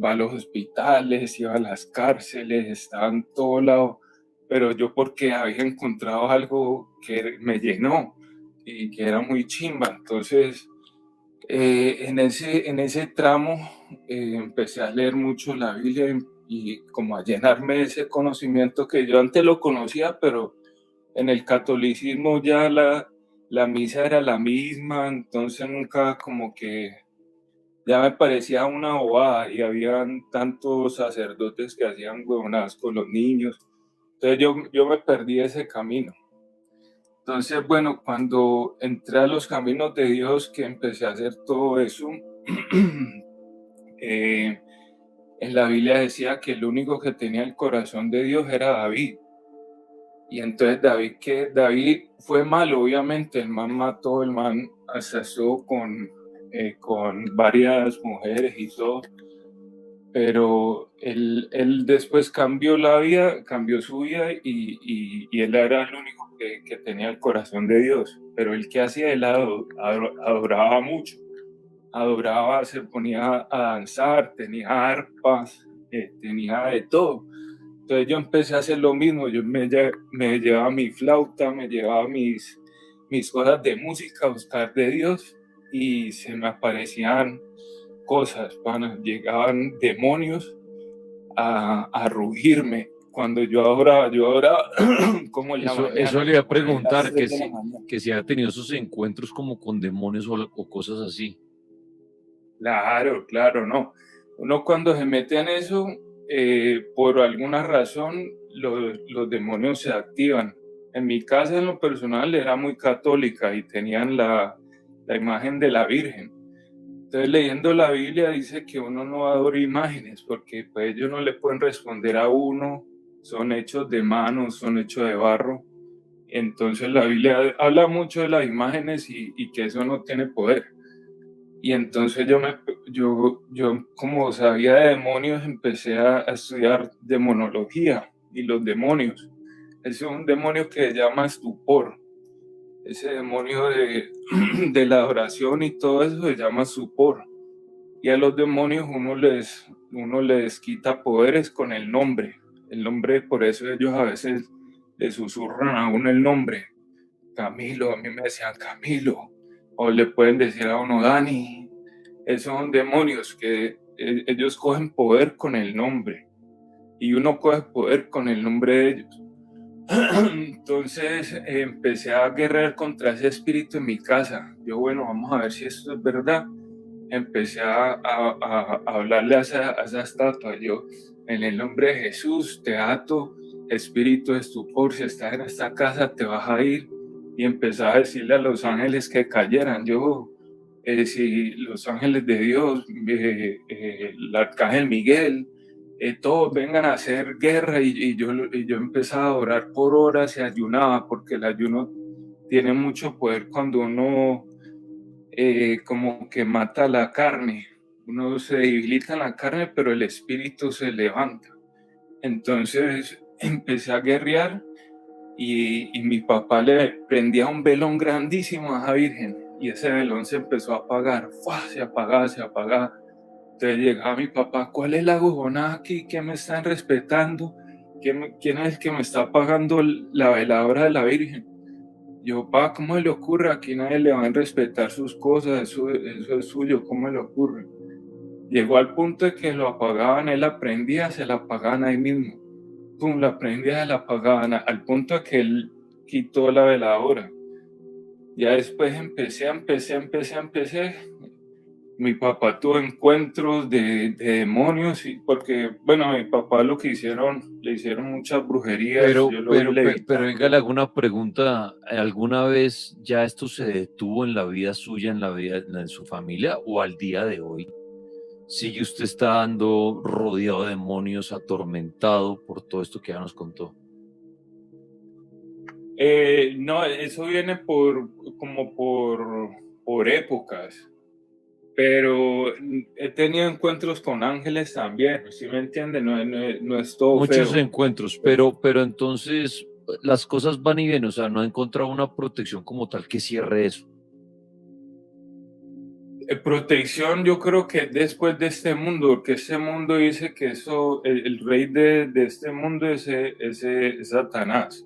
va a los hospitales y va a las cárceles, está en todo lado, pero yo porque había encontrado algo que me llenó y que era muy chimba. Entonces en ese tramo empecé a leer mucho la Biblia y como a llenarme de ese conocimiento que yo antes lo conocía, pero en el catolicismo ya la misa era la misma, entonces nunca como que ya me parecía una bobada, y habían tantos sacerdotes que hacían huevonadas con los niños. Entonces yo me perdí ese camino. Entonces, bueno, cuando entré a los caminos de Dios, que empecé a hacer todo eso, en la Biblia decía que el único que tenía el corazón de Dios era David. Y entonces David fue malo, obviamente, el man mató, el man asesinó con varias mujeres y todo, pero él después cambió su vida, y él era el único que tenía el corazón de Dios. Pero él, que hacía, él adoraba mucho, se ponía a danzar, tenía arpas, tenía de todo. Entonces yo empecé a hacer lo mismo, yo me llevaba mi flauta, me llevaba mis cosas de música a buscar de Dios, y se me aparecían cosas, llegaban demonios a rugirme. Cuando yo oraba como en la mañana. Eso le iba a preguntar, que si ha tenido esos encuentros como con demonios o cosas así. Claro, no. Uno cuando se mete en eso, por alguna razón, los demonios se activan. En mi casa, en lo personal, era muy católica y tenían la imagen de la Virgen. Entonces, leyendo la Biblia, dice que uno no adora imágenes, porque pues ellos no le pueden responder a uno, son hechos de manos, son hechos de barro. Entonces la Biblia habla mucho de las imágenes y que eso no tiene poder. Y entonces yo como sabía de demonios, empecé a estudiar demonología y los demonios. Ese es un demonio que se llama estupor. Ese demonio de la adoración y todo eso se llama estupor. Y a los demonios uno les quita poderes con el nombre. El nombre, por eso ellos a veces le susurran a uno el nombre. Camilo, a mí me decían Camilo. O le pueden decir a uno Dani. Esos son demonios que ellos cogen poder con el nombre. Y uno coge poder con el nombre de ellos. Entonces empecé a guerrear contra ese espíritu en mi casa. Yo, bueno, vamos a ver si esto es verdad. Empecé a hablarle a esa estatua. Yo, en el nombre de Jesús, te ato, espíritu de estupor, si estás en esta casa te vas a ir. Y empecé a decirle a los ángeles que cayeran. Yo, si los ángeles de Dios, el arcángel Miguel, todos vengan a hacer guerra, y yo empezaba a orar por horas y ayunaba, porque el ayuno tiene mucho poder cuando uno como que mata la carne. Uno se debilita en la carne, pero el espíritu se levanta. Entonces empecé a guerrear, y mi papá le prendía un velón grandísimo a la Virgen, y ese velón se empezó a apagar. ¡Fua! Se apagaba. Entonces llegaba mi papá, ¿cuál es la huevonada aquí? ¿Que me están respetando? ¿quién es el que me está pagando la veladora de la Virgen? Yo, pa, ¿cómo le ocurre? Aquí nadie le va a respetar sus cosas, eso es suyo, ¿cómo le ocurre? Llegó al punto de que lo apagaban, él la prendía, se la apagaban ahí mismo. Pum, la prendía, se la apagaban, al punto de que él quitó la veladora. Ya después empecé. Mi papá tuvo encuentros de demonios, porque, bueno, a mi papá lo que le hicieron muchas brujerías, yo lo vi Pero levitando. venga, le hago una pregunta. ¿Alguna vez ya esto se detuvo en la vida suya, en la vida de su familia, o al día de hoy? ¿Sigue usted estando rodeado de demonios, atormentado por todo esto que ya nos contó? No, eso viene por épocas, pero he tenido encuentros con ángeles también, ¿sí me entiende? No es todo Muchos feo. encuentros, pero entonces las cosas van y vienen, o sea, no ha encontrado una protección como tal que cierre eso. Protección, yo creo que después de este mundo, porque este mundo dice que el rey de este mundo es Satanás.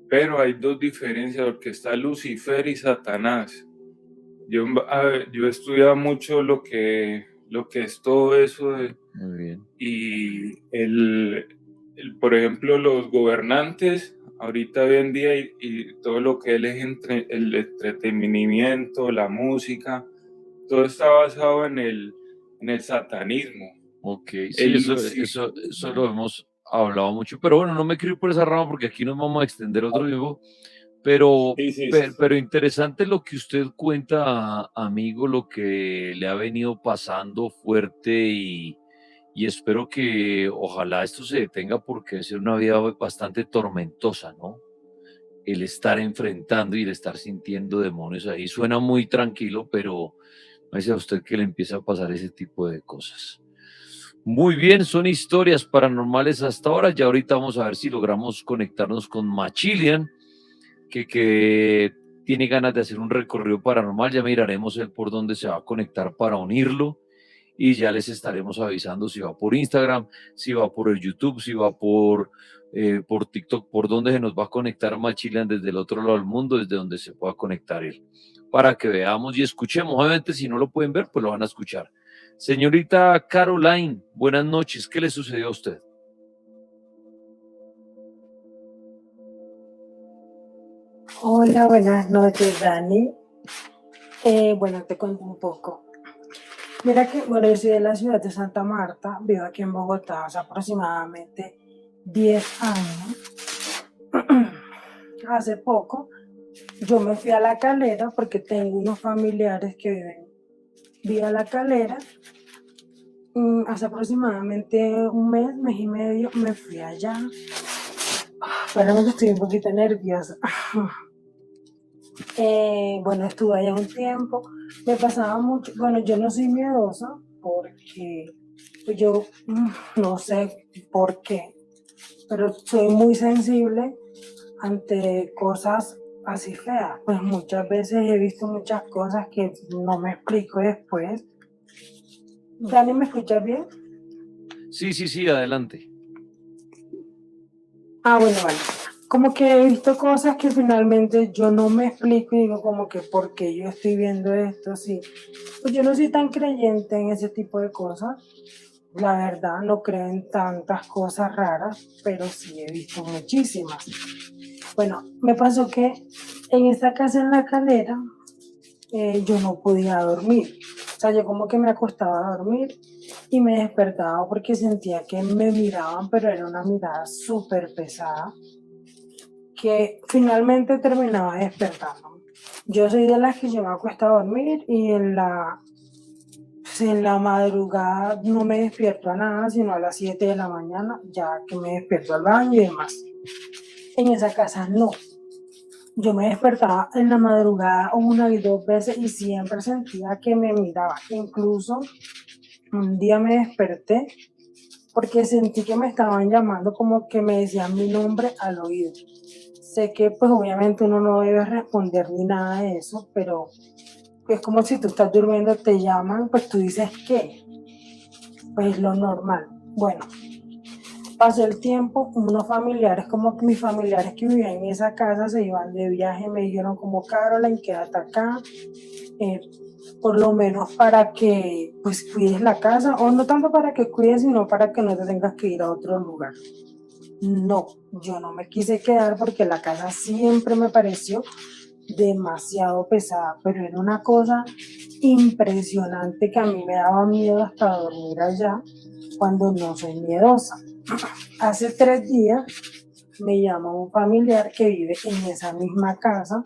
Pero hay dos diferencias, porque está Lucifer y Satanás. Yo he estudiado mucho lo que es todo eso. Muy bien. Y por ejemplo, los gobernantes, ahorita hoy en día, y todo lo que es el entretenimiento, la música, todo está basado en el satanismo. Ok, sí, eso lo hemos hablado mucho, pero bueno, no me quiero ir por esa rama porque aquí nos vamos a extender otro tiempo, pero, Sí. pero interesante lo que usted cuenta, amigo, lo que le ha venido pasando fuerte y espero que ojalá esto se detenga porque es una vida bastante tormentosa, ¿no? El estar enfrentando y el estar sintiendo demonios ahí suena muy tranquilo, pero me dice a usted que le empieza a pasar ese tipo de cosas. Muy bien, son historias paranormales hasta ahora. Ya ahorita vamos a ver si logramos conectarnos con Machilian, que tiene ganas de hacer un recorrido paranormal. Ya miraremos él por dónde se va a conectar para unirlo y ya les estaremos avisando si va por Instagram, si va por el YouTube, si va por TikTok, por dónde se nos va a conectar Machilian desde el otro lado del mundo, desde donde se pueda conectar él, para que veamos y escuchemos. Obviamente, si no lo pueden ver, pues lo van a escuchar. Señorita Caroline, buenas noches. ¿Qué le sucedió a usted? Hola, buenas noches, Dani. Bueno, te cuento un poco. Mira que, bueno, yo soy de la ciudad de Santa Marta, vivo aquí en Bogotá hace aproximadamente 10 años. Hace poco yo me fui a La Calera porque tengo unos familiares que viven vía La Calera. Hace aproximadamente un mes y medio me fui allá. Espérame que estoy un poquito nerviosa. Bueno, estuve allá un tiempo, me pasaba mucho, bueno, yo no soy miedosa porque pues yo no sé por qué, pero soy muy sensible ante cosas así feas, pues muchas veces he visto muchas cosas que no me explico después. Dani, ¿me escuchas bien? Sí, adelante. Bueno, vale. Como que he visto cosas que finalmente yo no me explico y digo como que ¿por qué yo estoy viendo esto? Sí, pues yo no soy tan creyente en ese tipo de cosas. La verdad, no creo en tantas cosas raras, pero sí he visto muchísimas. Bueno, me pasó que en esta casa en La Calera yo no podía dormir. O sea, yo como que me acostaba a dormir y me despertaba porque sentía que me miraban, pero era una mirada súper pesada, que finalmente terminaba despertando. Yo soy de las que yo me acuesto a dormir y en la madrugada no me despierto a nada, sino a las 7 de la mañana, ya que me despierto al baño y demás. En esa casa no. Yo me despertaba en la madrugada una y dos veces y siempre sentía que me miraba. Incluso un día me desperté porque sentí que me estaban llamando, como que me decían mi nombre al oído. Sé que pues obviamente uno no debe responder ni nada de eso, pero es como si tú estás durmiendo, te llaman, pues tú dices ¿qué? Pues lo normal. Bueno, pasó el tiempo, unos familiares, como que mis familiares que vivían en esa casa se iban de viaje, me dijeron como Caroline, quédate acá, por lo menos para que pues cuides la casa, o no tanto para que cuides, sino para que no te tengas que ir a otro lugar. No, yo no me quise quedar porque la casa siempre me pareció demasiado pesada, pero era una cosa impresionante que a mí me daba miedo hasta dormir allá cuando no soy miedosa. Hace 3 días me llama un familiar que vive en esa misma casa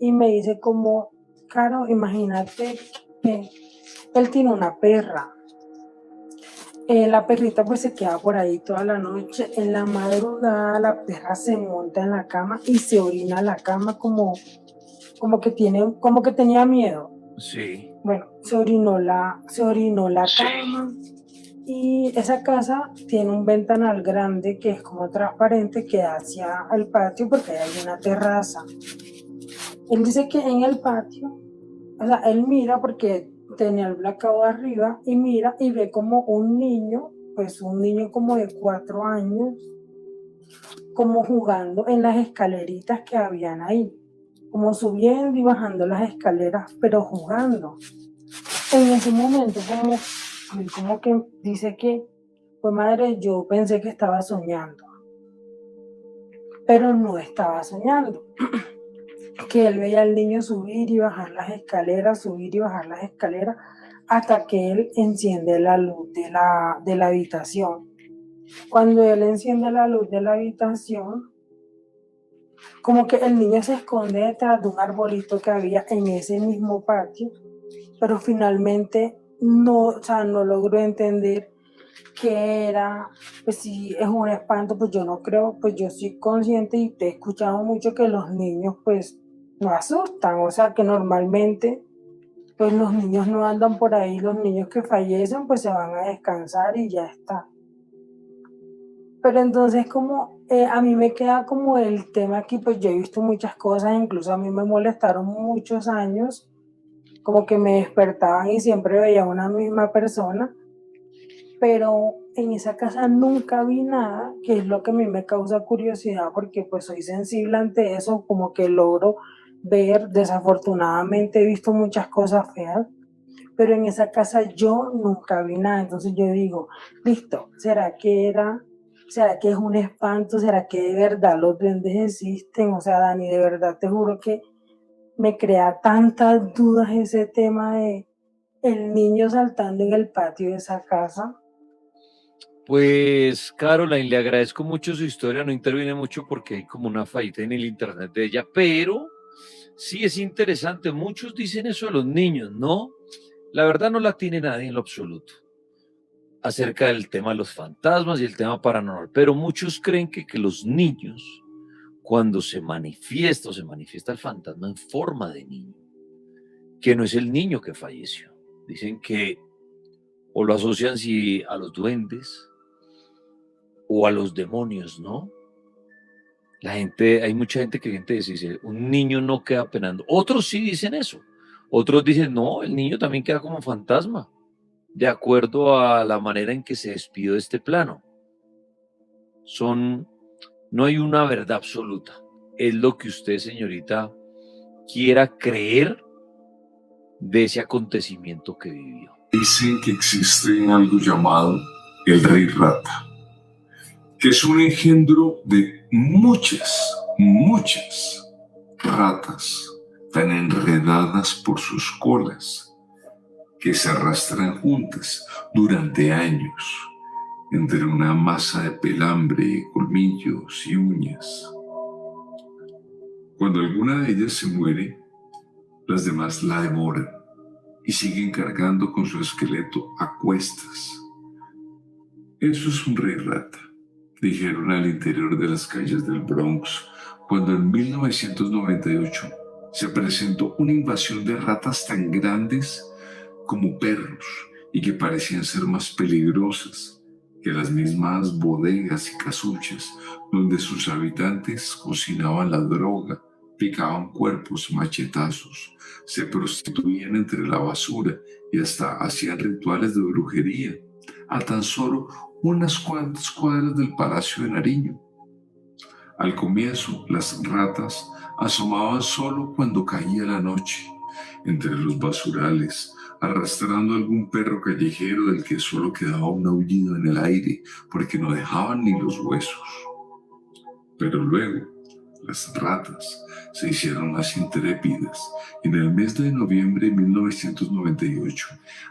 y me dice como, Caro, imagínate que él tiene una perra. La perrita pues se queda por ahí toda la noche. En la madrugada la perra se monta en la cama y se orina en la cama como que tenía miedo. Sí. Bueno, se orinó la cama. Y esa casa tiene un ventanal grande que es como transparente que da hacia el patio porque hay una terraza. Él dice que en el patio, o sea, él mira porque tenía el blackout arriba y mira y ve como un niño como de 4 años, como jugando en las escaleritas que habían ahí, como subiendo y bajando las escaleras, pero jugando. En ese momento como que dice que, pues madre, yo pensé que estaba soñando, pero no estaba soñando. Que él veía al niño subir y bajar las escaleras, hasta que él enciende la luz de la habitación. Cuando él enciende la luz de la habitación, como que el niño se esconde detrás de un arbolito que había en ese mismo patio, pero finalmente no logró entender qué era. Pues si es un espanto, pues yo no creo, pues yo soy consciente y te he escuchado mucho que los niños pues no asustan, o sea que normalmente pues los niños no andan por ahí, los niños que fallecen pues se van a descansar y ya está. Pero entonces como a mí me queda como el tema aquí, pues yo he visto muchas cosas, incluso a mí me molestaron muchos años, como que me despertaban y siempre veía una misma persona, pero en esa casa nunca vi nada, que es lo que a mí me causa curiosidad, porque pues soy sensible ante eso, como que logro ver, desafortunadamente he visto muchas cosas feas, pero en esa casa yo nunca vi nada. Entonces yo digo, listo, ¿será que es un espanto? ¿Será que de verdad los duendes existen? O sea, Dani, de verdad te juro que me crea tantas dudas ese tema de el niño saltando en el patio de esa casa. Pues, Caroline, le agradezco mucho su historia, no interviene mucho porque hay como una fallita en el internet de ella, pero sí es interesante, muchos dicen eso de los niños, ¿no? La verdad no la tiene nadie en lo absoluto acerca del tema de los fantasmas y el tema paranormal, pero muchos creen que los niños, cuando se manifiesta el fantasma en forma de niño, que no es el niño que falleció, dicen que o lo asocian sí a los duendes o a los demonios, ¿no? Hay mucha gente que dice, un niño no queda penando. Otros sí dicen eso. Otros dicen, no, el niño también queda como fantasma, de acuerdo a la manera en que se despidió de este plano. No hay una verdad absoluta. Es lo que usted, señorita, quiera creer de ese acontecimiento que vivió. Dicen que existe algo llamado el rey rata, que es un engendro de muchas ratas tan enredadas por sus colas que se arrastran juntas durante años entre una masa de pelambre, colmillos y uñas. Cuando alguna de ellas se muere, las demás la devoran y siguen cargando con su esqueleto a cuestas. Eso es un rey rata, dijeron al interior de las calles del Bronx, cuando en 1998 se presentó una invasión de ratas tan grandes como perros y que parecían ser más peligrosas que las mismas bodegas y casuchas donde sus habitantes cocinaban la droga, picaban cuerpos machetazos, se prostituían entre la basura y hasta hacían rituales de brujería, a tan solo unas cuantas cuadras del Palacio de Nariño. Al comienzo, las ratas asomaban solo cuando caía la noche, entre los basurales, arrastrando algún perro callejero del que solo quedaba un aullido en el aire, porque no dejaban ni los huesos. Pero luego, las ratas se hicieron más intrépidas. En el mes de noviembre de 1998,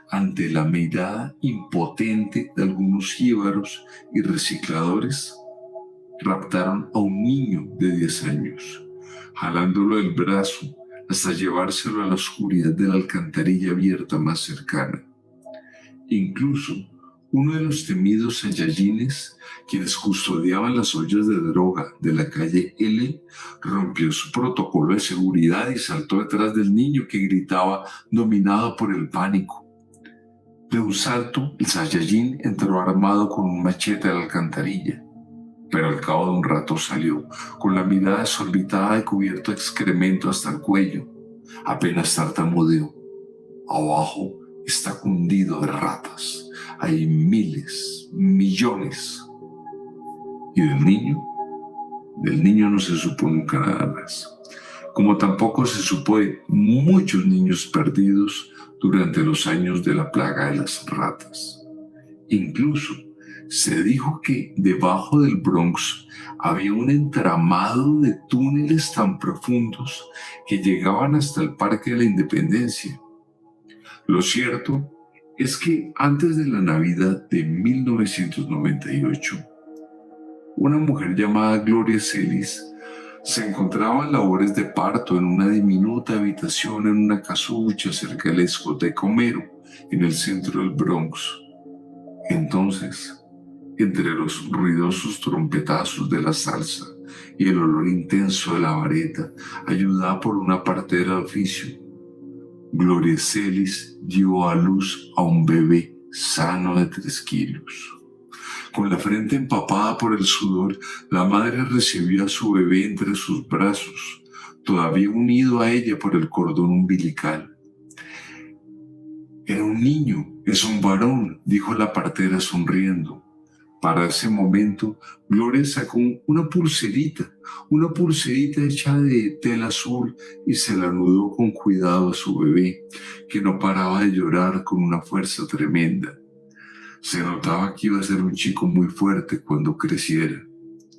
ante la mirada impotente de algunos jíbaros y recicladores, raptaron a un niño de 10 años, jalándolo del brazo hasta llevárselo a la oscuridad de la alcantarilla abierta más cercana. Incluso uno de los temidos Saiyajines, quienes custodiaban las ollas de droga de la calle L, rompió su protocolo de seguridad y saltó detrás del niño, que gritaba, dominado por el pánico. De un salto, el Saiyajin entró armado con un machete a la alcantarilla, pero al cabo de un rato salió, con la mirada desorbitada y cubierto de excremento hasta el cuello. Apenas tartamudeó. Abajo está cundido de ratas. Hay miles, millones. ¿Y del niño? Del niño no se supo nunca nada más. Como tampoco se supo de muchos niños perdidos durante los años de la plaga de las ratas. Incluso se dijo que debajo del Bronx había un entramado de túneles tan profundos que llegaban hasta el Parque de la Independencia. Lo cierto es que antes de la Navidad de 1998, una mujer llamada Gloria Celis se encontraba en labores de parto en una diminuta habitación en una casucha cerca de la discoteca Homero, en el centro del Bronx. Entonces, entre los ruidosos trompetazos de la salsa y el olor intenso de la vareta, ayudada por una partera de oficio, Gloria Celis dio a luz a un bebé sano de 3 kilos. Con la frente empapada por el sudor, la madre recibió a su bebé entre sus brazos, todavía unido a ella por el cordón umbilical. Era un niño, es un varón, dijo la partera sonriendo. Para ese momento, Gloria sacó una pulserita hecha de tela azul y se la anudó con cuidado a su bebé, que no paraba de llorar con una fuerza tremenda. Se notaba que iba a ser un chico muy fuerte cuando creciera.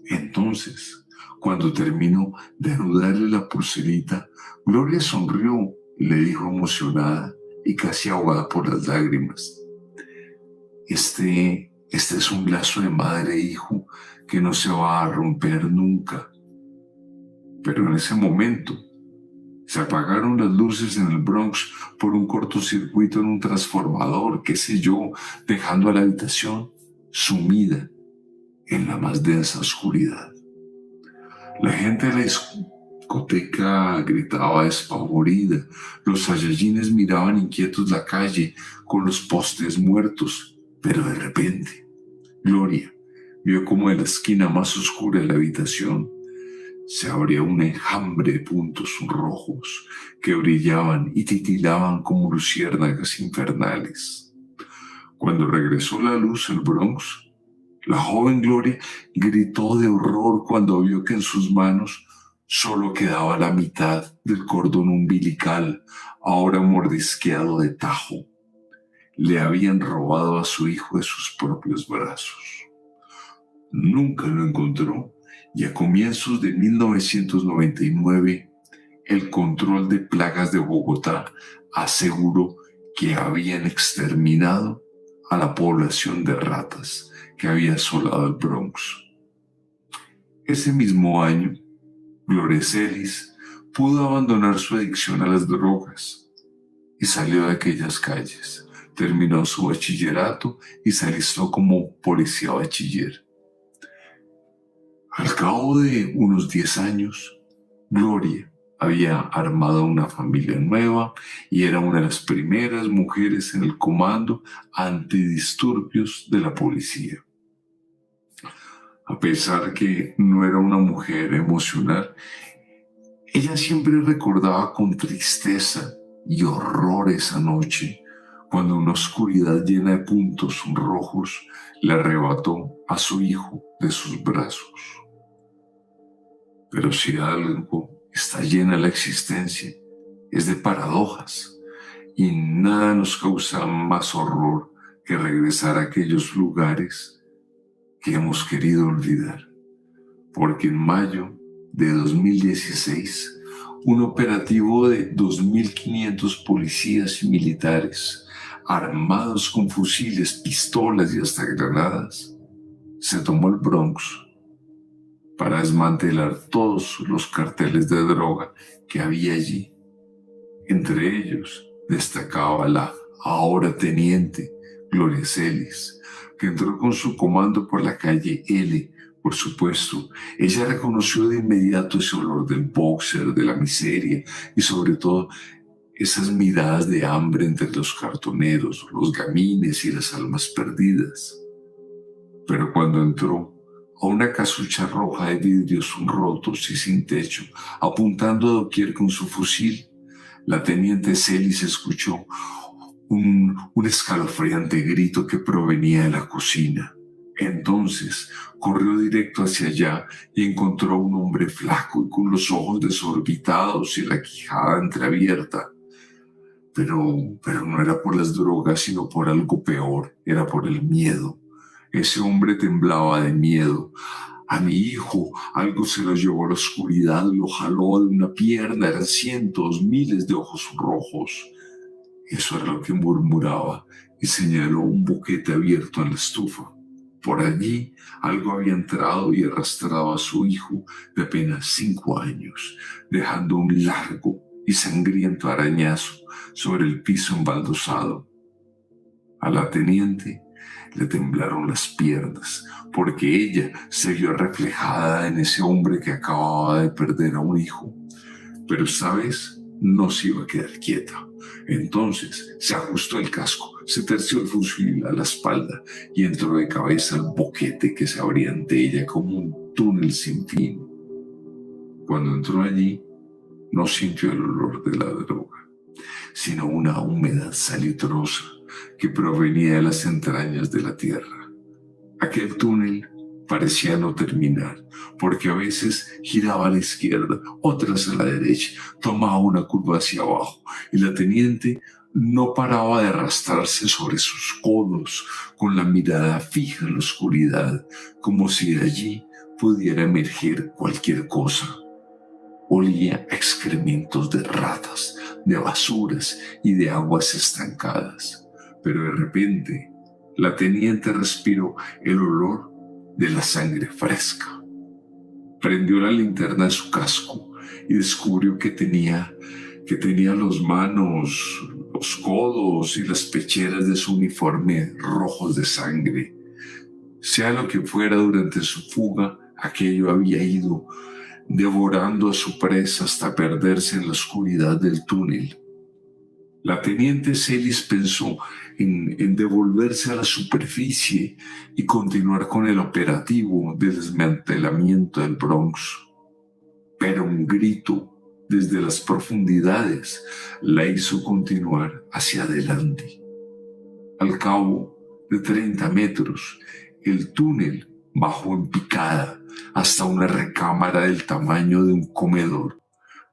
Entonces, cuando terminó de anudarle la pulserita, Gloria sonrió y le dijo emocionada y casi ahogada por las lágrimas: Este es un lazo de madre e hijo que no se va a romper nunca. Pero en ese momento se apagaron las luces en el Bronx por un cortocircuito en un transformador, qué sé yo, dejando a la habitación sumida en la más densa oscuridad. La gente de la discoteca gritaba despavorida. Los Saiyajines miraban inquietos la calle con los postes muertos, pero de repente Gloria vio como en la esquina más oscura de la habitación se abría un enjambre de puntos rojos que brillaban y titilaban como luciérnagas infernales. Cuando regresó la luz al Bronx, la joven Gloria gritó de horror cuando vio que en sus manos solo quedaba la mitad del cordón umbilical, ahora mordisqueado de tajo. Le habían robado a su hijo de sus propios brazos. Nunca lo encontró y a comienzos de 1999 el control de plagas de Bogotá aseguró que habían exterminado a la población de ratas que había asolado el Bronx. Ese mismo año, Gloria Celis pudo abandonar su adicción a las drogas y salió de aquellas calles. Terminó su bachillerato y se alistó como policía bachiller. Al cabo de unos 10 años, Gloria había armado una familia nueva y era una de las primeras mujeres en el comando antidisturbios de la policía. A pesar que no era una mujer emocional, ella siempre recordaba con tristeza y horror esa noche, cuando una oscuridad llena de puntos rojos le arrebató a su hijo de sus brazos. Pero si algo está llena la existencia, es de paradojas, y nada nos causa más horror que regresar a aquellos lugares que hemos querido olvidar. Porque en mayo de 2016, un operativo de 2.500 policías y militares, armados con fusiles, pistolas y hasta granadas, se tomó el Bronx para desmantelar todos los carteles de droga que había allí. Entre ellos destacaba la ahora teniente Gloria Celis, que entró con su comando por la calle L. Por supuesto, ella reconoció de inmediato ese olor del boxer, de la miseria y sobre todo esas miradas de hambre entre los cartoneros, los gamines y las almas perdidas. Pero cuando entró a una casucha roja de vidrios rotos y sin techo, apuntando a doquier con su fusil, la teniente Celis escuchó un escalofriante grito que provenía de la cocina. Entonces corrió directo hacia allá y encontró a un hombre flaco y con los ojos desorbitados y la quijada entreabierta. Pero no era por las drogas, sino por algo peor, era por el miedo. Ese hombre temblaba de miedo. A mi hijo algo se lo llevó a la oscuridad, lo jaló de una pierna, eran cientos, miles de ojos rojos. Eso era lo que murmuraba y señaló un boquete abierto en la estufa. Por allí algo había entrado y arrastrado a su hijo de apenas 5 años, dejando un largo y sangriento arañazo sobre el piso embaldosado. A la teniente le temblaron las piernas, porque ella se vio reflejada en ese hombre que acababa de perder a un hijo. Pero esta vez no se iba a quedar quieta. Entonces se ajustó el casco, se terció el fusil a la espalda y entró de cabeza al boquete que se abría ante ella como un túnel sin fin. Cuando entró allí, no sintió el olor de la droga, sino una humedad salitrosa que provenía de las entrañas de la tierra. Aquel túnel parecía no terminar, porque a veces giraba a la izquierda, otras a la derecha, tomaba una curva hacia abajo, y la teniente no paraba de arrastrarse sobre sus codos, con la mirada fija en la oscuridad, como si de allí pudiera emerger cualquier cosa. Olía a excrementos de ratas, de basuras y de aguas estancadas. Pero de repente, la teniente respiró el olor de la sangre fresca. Prendió la linterna de su casco y descubrió que tenía las manos, los codos y las pecheras de su uniforme rojos de sangre. Sea lo que fuera, durante su fuga, aquello había ido devorando a su presa hasta perderse en la oscuridad del túnel. La teniente Celis pensó en devolverse a la superficie y continuar con el operativo de desmantelamiento del Bronx. Pero un grito desde las profundidades la hizo continuar hacia adelante. Al cabo de 30 metros, el túnel bajó en picada hasta una recámara del tamaño de un comedor.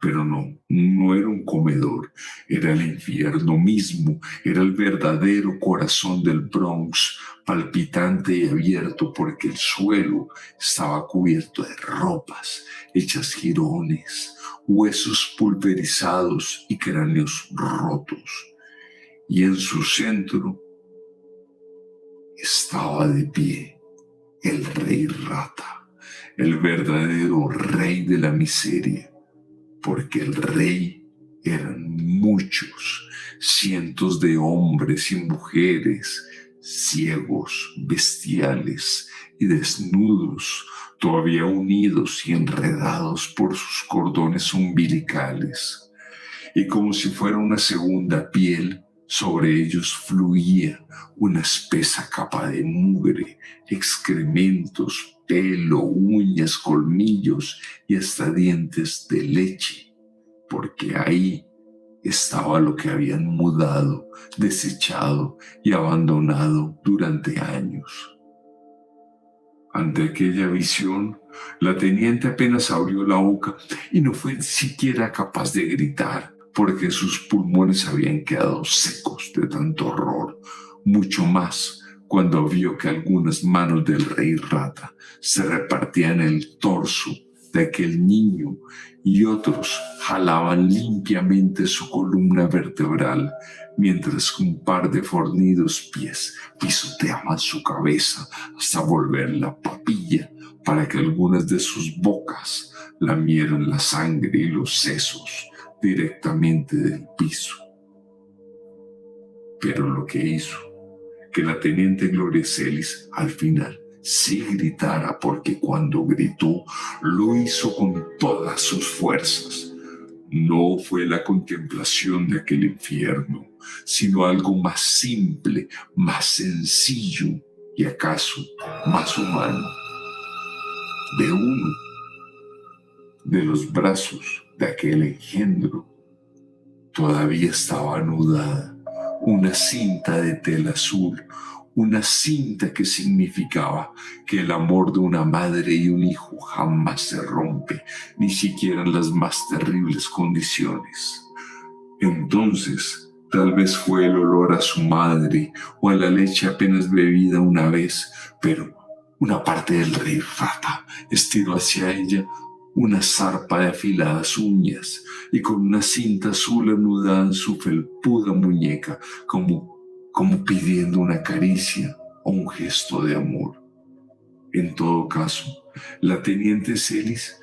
Pero no era un comedor, era el infierno mismo, era el verdadero corazón del Bronx, palpitante y abierto porque el suelo estaba cubierto de ropas hechas jirones, huesos pulverizados y cráneos rotos. Y en su centro estaba de pie el rey rata, el verdadero rey de la miseria. Porque el rey eran muchos, cientos de hombres y mujeres, ciegos, bestiales y desnudos, todavía unidos y enredados por sus cordones umbilicales. Y como si fuera una segunda piel, sobre ellos fluía una espesa capa de mugre, excrementos, pelo, uñas, colmillos y hasta dientes de leche, porque ahí estaba lo que habían mudado, desechado y abandonado durante años. Ante aquella visión, la teniente apenas abrió la boca y no fue siquiera capaz de gritar, porque sus pulmones habían quedado secos de tanto horror, mucho más cuando vio que algunas manos del rey rata se repartían el torso de aquel niño y otros jalaban limpiamente su columna vertebral, mientras un par de fornidos pies pisoteaban su cabeza hasta volverla papilla para que algunas de sus bocas lamieran la sangre y los sesos directamente del piso. Pero lo que hizo que la teniente Gloria Celis al final sí gritara, porque cuando gritó lo hizo con todas sus fuerzas, no fue la contemplación de aquel infierno, sino algo más simple, más sencillo y acaso más humano. De uno de los brazos de aquel engendro todavía estaba anudada una cinta de tela azul, una cinta que significaba que el amor de una madre y un hijo jamás se rompe, ni siquiera en las más terribles condiciones. Entonces, tal vez fue el olor a su madre o a la leche apenas bebida una vez, pero una parte del rey rata estiró hacia ella una zarpa de afiladas uñas y con una cinta azul anudada en su felpuda muñeca, como pidiendo una caricia o un gesto de amor. En todo caso, la teniente Celis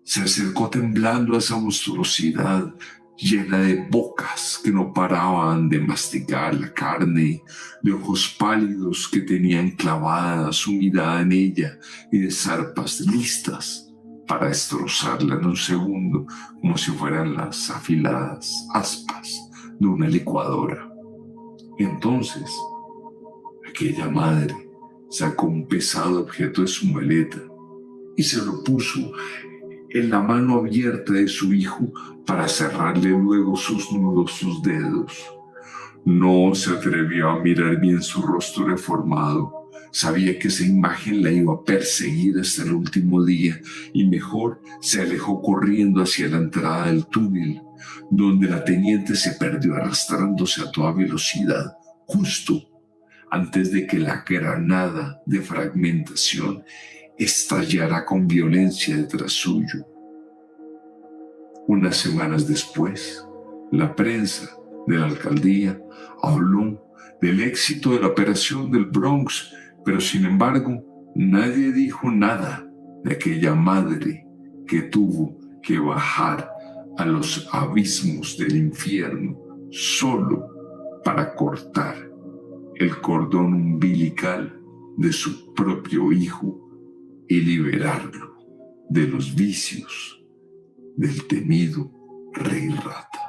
se acercó temblando a esa monstruosidad llena de bocas que no paraban de masticar la carne, de ojos pálidos que tenían clavada su mirada en ella y de zarpas listas para destrozarla en un segundo, como si fueran las afiladas aspas de una licuadora. Entonces, aquella madre sacó un pesado objeto de su maleta y se lo puso en la mano abierta de su hijo para cerrarle luego sus nudosos dedos. No se atrevió a mirar bien su rostro deformado. Sabía que esa imagen la iba a perseguir hasta el último día y mejor se alejó corriendo hacia la entrada del túnel, donde la teniente se perdió arrastrándose a toda velocidad, justo antes de que la granada de fragmentación estallara con violencia detrás suyo. Unas semanas después, la prensa de la alcaldía habló del éxito de la operación del Bronx, pero sin embargo nadie dijo nada de aquella madre que tuvo que bajar a los abismos del infierno solo para cortar el cordón umbilical de su propio hijo y liberarlo de los vicios del temido rey rata.